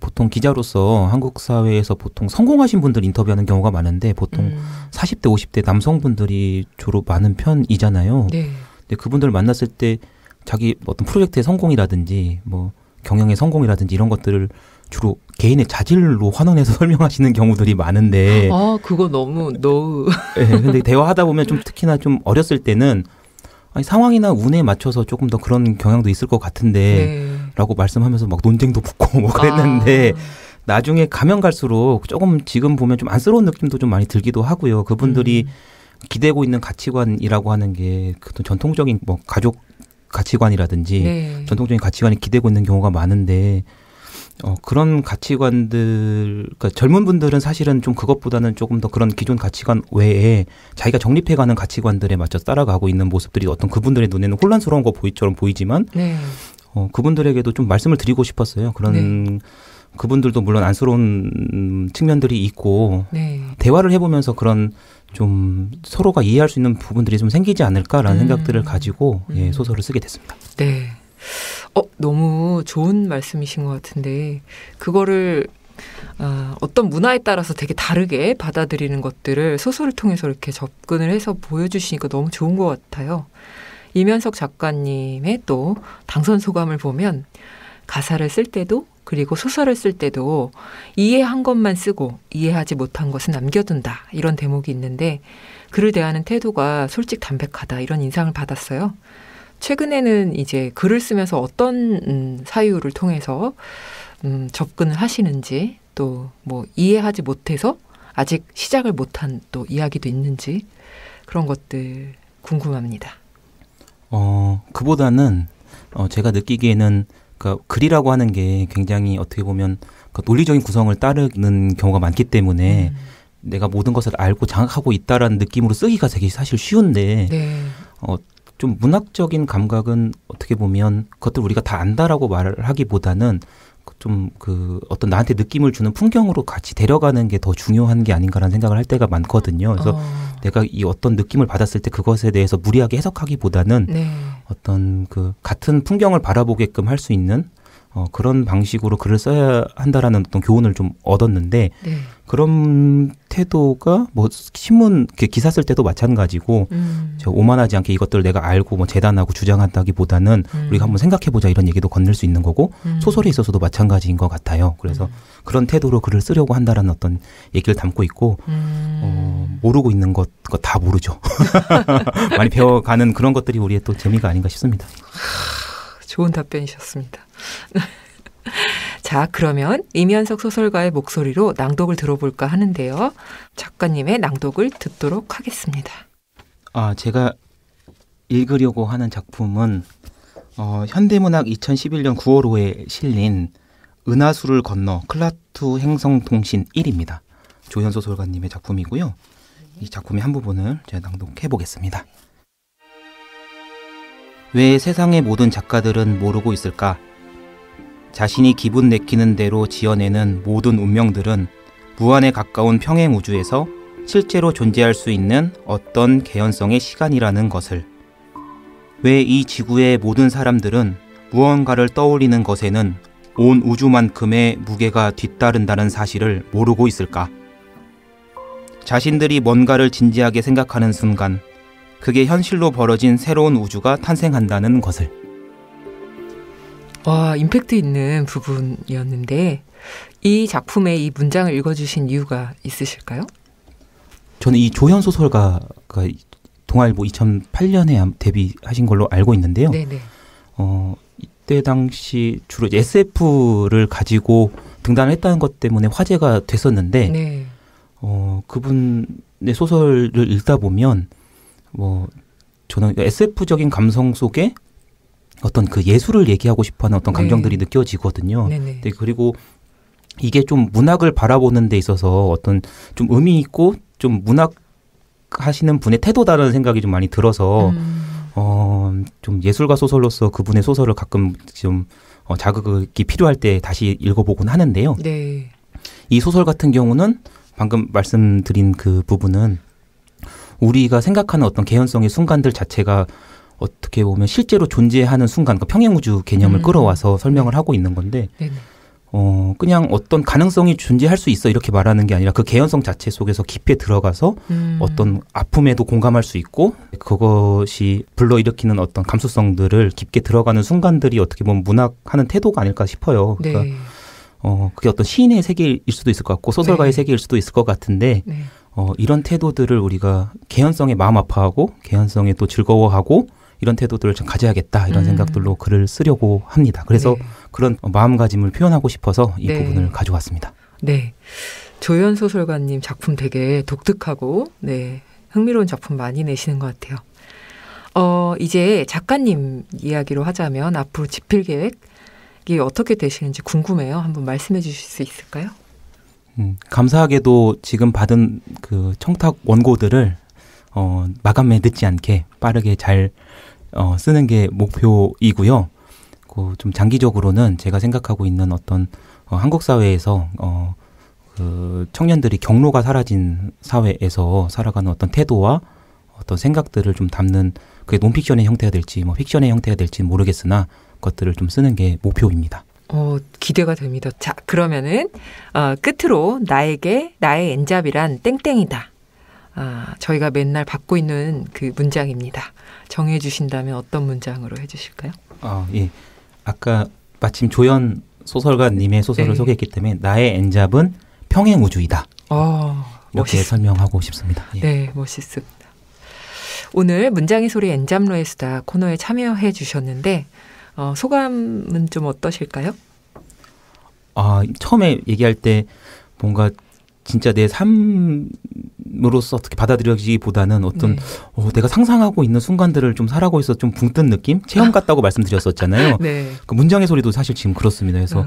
보통 기자로서 한국 사회에서 보통 성공하신 분들 인터뷰하는 경우가 많은데 보통 40대, 50대 남성분들이 주로 많은 편이잖아요. 네. 근데 그분들을 만났을 때 자기 어떤 프로젝트의 성공이라든지 뭐 경영의 성공이라든지 이런 것들을 주로 개인의 자질로 환원해서 설명하시는 경우들이 많은데. 그거 너무 네, 근데 대화하다 보면 좀 특히나 좀 어렸을 때는 아니, 상황이나 운에 맞춰서 조금 더 그런 경향도 있을 것 같은데 라고 말씀하면서 막 논쟁도 붙고 뭐 그랬는데 나중에 가면 갈수록 조금 지금 보면 좀 안쓰러운 느낌도 좀 많이 들기도 하고요. 그분들이 기대고 있는 가치관이라고 하는 게 그 전통적인 뭐 가족 가치관이라든지 전통적인 가치관이 기대고 있는 경우가 많은데 그런 가치관들, 그러니까 젊은 분들은 사실은 좀 그것보다는 조금 더 그런 기존 가치관 외에 자기가 정립해가는 가치관들에 맞춰 따라가고 있는 모습들이 어떤 그분들의 눈에는 혼란스러운 것처럼 보이지만 그분들에게도 좀 말씀을 드리고 싶었어요. 그런 그분들도 물론 안쓰러운 측면들이 있고 대화를 해보면서 그런 좀 서로가 이해할 수 있는 부분들이 좀 생기지 않을까라는 생각들을 가지고 소설을 쓰게 됐습니다. 네. 너무 좋은 말씀이신 것 같은데 그거를 어떤 문화에 따라서 되게 다르게 받아들이는 것들을 소설을 통해서 이렇게 접근을 해서 보여주시니까 너무 좋은 것 같아요. 이면석 작가님의 또 당선 소감을 보면 가사를 쓸 때도 그리고 소설을 쓸 때도 이해한 것만 쓰고 이해하지 못한 것은 남겨둔다 이런 대목이 있는데 글을 대하는 태도가 솔직 담백하다 이런 인상을 받았어요. 최근에는 이제 글을 쓰면서 어떤 사유를 통해서 접근을 하시는지 또 뭐 이해하지 못해서 아직 시작을 못한 또 이야기도 있는지 그런 것들 궁금합니다. 그보다는 제가 느끼기에는 그러니까 글이라고 하는 게 굉장히 어떻게 보면 논리적인 구성을 따르는 경우가 많기 때문에 내가 모든 것을 알고 장악하고 있다라는 느낌으로 쓰기가 되게 사실 쉬운데 좀 문학적인 감각은 어떻게 보면 그것들 우리가 다 안다라고 말을 하기보다는 좀 그 어떤 나한테 느낌을 주는 풍경으로 같이 데려가는 게 더 중요한 게 아닌가라는 생각을 할 때가 많거든요. 그래서 내가 이 어떤 느낌을 받았을 때 그것에 대해서 무리하게 해석하기보다는 어떤 그 같은 풍경을 바라보게끔 할 수 있는 그런 방식으로 글을 써야 한다라는 어떤 교훈을 좀 얻었는데 그런 태도가 뭐 신문 기사 쓸 때도 마찬가지고 오만하지 않게 이것들을 내가 알고 뭐 재단하고 주장한다기보다는 우리가 한번 생각해보자 이런 얘기도 건넬 수 있는 거고 소설에 있어서도 마찬가지인 것 같아요. 그래서 그런 태도로 글을 쓰려고 한다라는 어떤 얘기를 담고 있고 모르고 있는 것 다 모르죠. 많이 배워가는 그런 것들이 우리의 또 재미가 아닌가 싶습니다. 좋은 답변이셨습니다. 자, 그러면 이면석 소설가의 목소리로 낭독을 들어볼까 하는데요. 작가님의 낭독을 듣도록 하겠습니다. 제가 읽으려고 하는 작품은 현대문학 2011년 9월호에 실린 은하수를 건너 클라투 행성통신 1입니다. 조현 소설가님의 작품이고요. 이 작품의 한 부분을 제가 낭독해 보겠습니다. 왜 세상의 모든 작가들은 모르고 있을까? 자신이 기분 내키는 대로 지어내는 모든 운명들은 무한에 가까운 평행 우주에서 실제로 존재할 수 있는 어떤 개연성의 시간이라는 것을. 왜 이 지구의 모든 사람들은 무언가를 떠올리는 것에는 온 우주만큼의 무게가 뒤따른다는 사실을 모르고 있을까? 자신들이 뭔가를 진지하게 생각하는 순간 그게 현실로 벌어진 새로운 우주가 탄생한다는 것을. 와, 임팩트 있는 부분이었는데 이 작품의 이 문장을 읽어주신 이유가 있으실까요? 저는 이 조현 소설가가 동아일보 2008년에 데뷔하신 걸로 알고 있는데요. 네네. 이때 당시 주로 SF를 가지고 등단을 했다는 것 때문에 화제가 됐었는데 그분의 소설을 읽다 보면 저는 SF적인 감성 속에 어떤 그 예술을 얘기하고 싶어하는 어떤 감정들이 느껴지거든요. 네, 그리고 이게 좀 문학을 바라보는 데 있어서 어떤 좀 의미 있고 좀 문학 하시는 분의 태도다라는 생각이 좀 많이 들어서 좀 예술가 소설로서 그분의 소설을 가끔 좀 자극이 필요할 때 다시 읽어보곤 하는데요. 네. 이 소설 같은 경우는 방금 말씀드린 그 부분은 우리가 생각하는 어떤 개연성의 순간들 자체가 어떻게 보면 실제로 존재하는 순간, 그러니까 평행우주 개념을 끌어와서 설명을 하고 있는 건데 그냥 어떤 가능성이 존재할 수 있어 이렇게 말하는 게 아니라 그 개연성 자체 속에서 깊이 들어가서 어떤 아픔에도 공감할 수 있고 그것이 불러일으키는 어떤 감수성들을 깊게 들어가는 순간들이 어떻게 보면 문학하는 태도가 아닐까 싶어요. 그러니까 네. 그게 어떤 시인의 세계일 수도 있을 것 같고 소설가의 네. 세계일 수도 있을 것 같은데 네. 이런 태도들을 우리가 개연성에 마음 아파하고 개연성에 또 즐거워하고 이런 태도들을 좀 가져야겠다 이런 생각들로 글을 쓰려고 합니다. 그래서 네. 그런 마음가짐을 표현하고 싶어서 이 네. 부분을 가져왔습니다. 네. 조연 소설가님 작품 되게 독특하고 네, 흥미로운 작품 많이 내시는 것 같아요. 이제 작가님 이야기로 하자면 앞으로 집필 계획이 어떻게 되시는지 궁금해요. 한번 말씀해 주실 수 있을까요? 감사하게도 지금 받은 그 청탁 원고들을 마감에 늦지 않게 빠르게 잘 쓰는 게 목표이고요. 좀 장기적으로는 제가 생각하고 있는 어떤 한국 사회에서 그 청년들이 경로가 사라진 사회에서 살아가는 어떤 태도와 어떤 생각들을 좀 담는 그게 논픽션의 형태가 될지 뭐 픽션의 형태가 될지 모르겠으나 그것들을 좀 쓰는 게 목표입니다. 기대가 됩니다. 자, 그러면은 끝으로 나의 엔잡이란 땡땡이다. 저희가 맨날 받고 있는 그 문장입니다. 정해 주신다면 어떤 문장으로 해주실까요? 예. 아까 마침 조연 소설가님의 소설을 네. 소개했기 때문에 나의 엔잡은 평행우주이다. 이렇게 멋있습니다. 설명하고 싶습니다. 예. 네, 멋있습니다. 오늘 문장의 소리 엔잡러의 수다 코너에 참여해 주셨는데 소감은 좀 어떠실까요? 처음에 얘기할 때 뭔가 진짜 내 삶으로서 어떻게 받아들여지기보다는 어떤 내가 상상하고 있는 순간들을 좀 살아가고 있어 좀 붕 뜬 느낌? 체험 같다고 말씀드렸었잖아요. 네. 그 문장의 소리도 사실 지금 그렇습니다. 그래서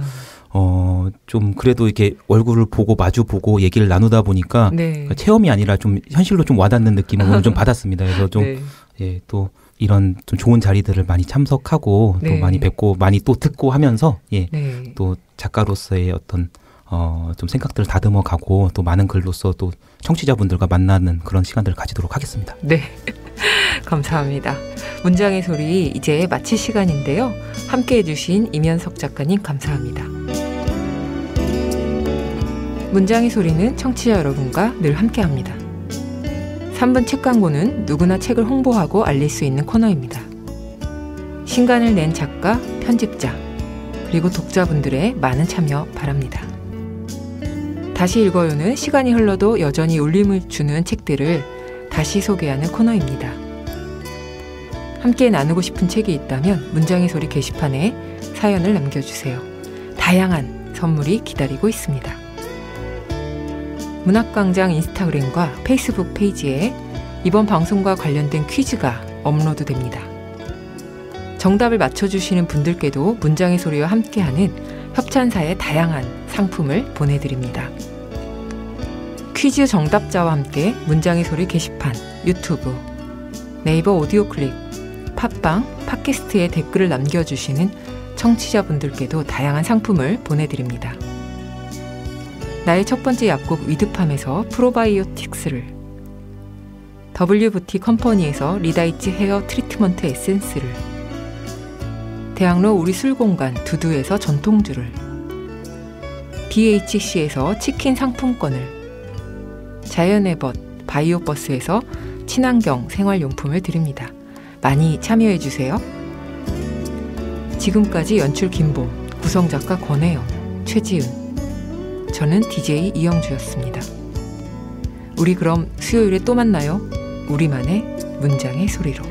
좀 그래도 이렇게 얼굴을 보고 마주 보고 얘기를 나누다 보니까 네. 체험이 아니라 좀 현실로 좀 와닿는 느낌을 오늘 좀 받았습니다. 그래서 좀 네. 예, 또 이런 좀 좋은 자리들을 많이 참석하고 네. 또 많이 뵙고 많이 또 듣고 하면서 네. 또 작가로서의 어떤 좀 생각들을 다듬어 가고 또 많은 글로서 또 청취자분들과 만나는 그런 시간들을 가지도록 하겠습니다. 네. 감사합니다. 문장의 소리 이제 마칠 시간인데요. 함께해 주신 이면석 작가님 감사합니다. 문장의 소리는 청취자 여러분과 늘 함께합니다. 3분 책 광고는 누구나 책을 홍보하고 알릴 수 있는 코너입니다. 신간을 낸 작가, 편집자, 그리고 독자분들의 많은 참여 바랍니다. 다시 읽어요는 시간이 흘러도 여전히 울림을 주는 책들을 다시 소개하는 코너입니다. 함께 나누고 싶은 책이 있다면 문장의 소리 게시판에 사연을 남겨주세요. 다양한 선물이 기다리고 있습니다. 문학광장 인스타그램과 페이스북 페이지에 이번 방송과 관련된 퀴즈가 업로드됩니다. 정답을 맞춰주시는 분들께도 문장의 소리와 함께하는 협찬사의 다양한 상품을 보내드립니다. 퀴즈 정답자와 함께 문장의 소리 게시판, 유튜브, 네이버 오디오 클립, 팟빵, 팟캐스트에 댓글을 남겨주시는 청취자분들께도 다양한 상품을 보내드립니다. 나의 첫 번째 약국 위드팜에서 프로바이오틱스를, W부티 컴퍼니에서 리다이치 헤어 트리트먼트 에센스를, 대학로 우리 술공간 두두에서 전통주를, BHC에서 치킨 상품권을, 자연의 벗 바이오버스에서 친환경 생활용품을 드립니다. 많이 참여해주세요. 지금까지 연출 김봄, 구성작가 권혜영, 최지은, 저는 DJ 이영주였습니다. 우리 그럼 수요일에 또 만나요. 우리만의 문장의 소리로.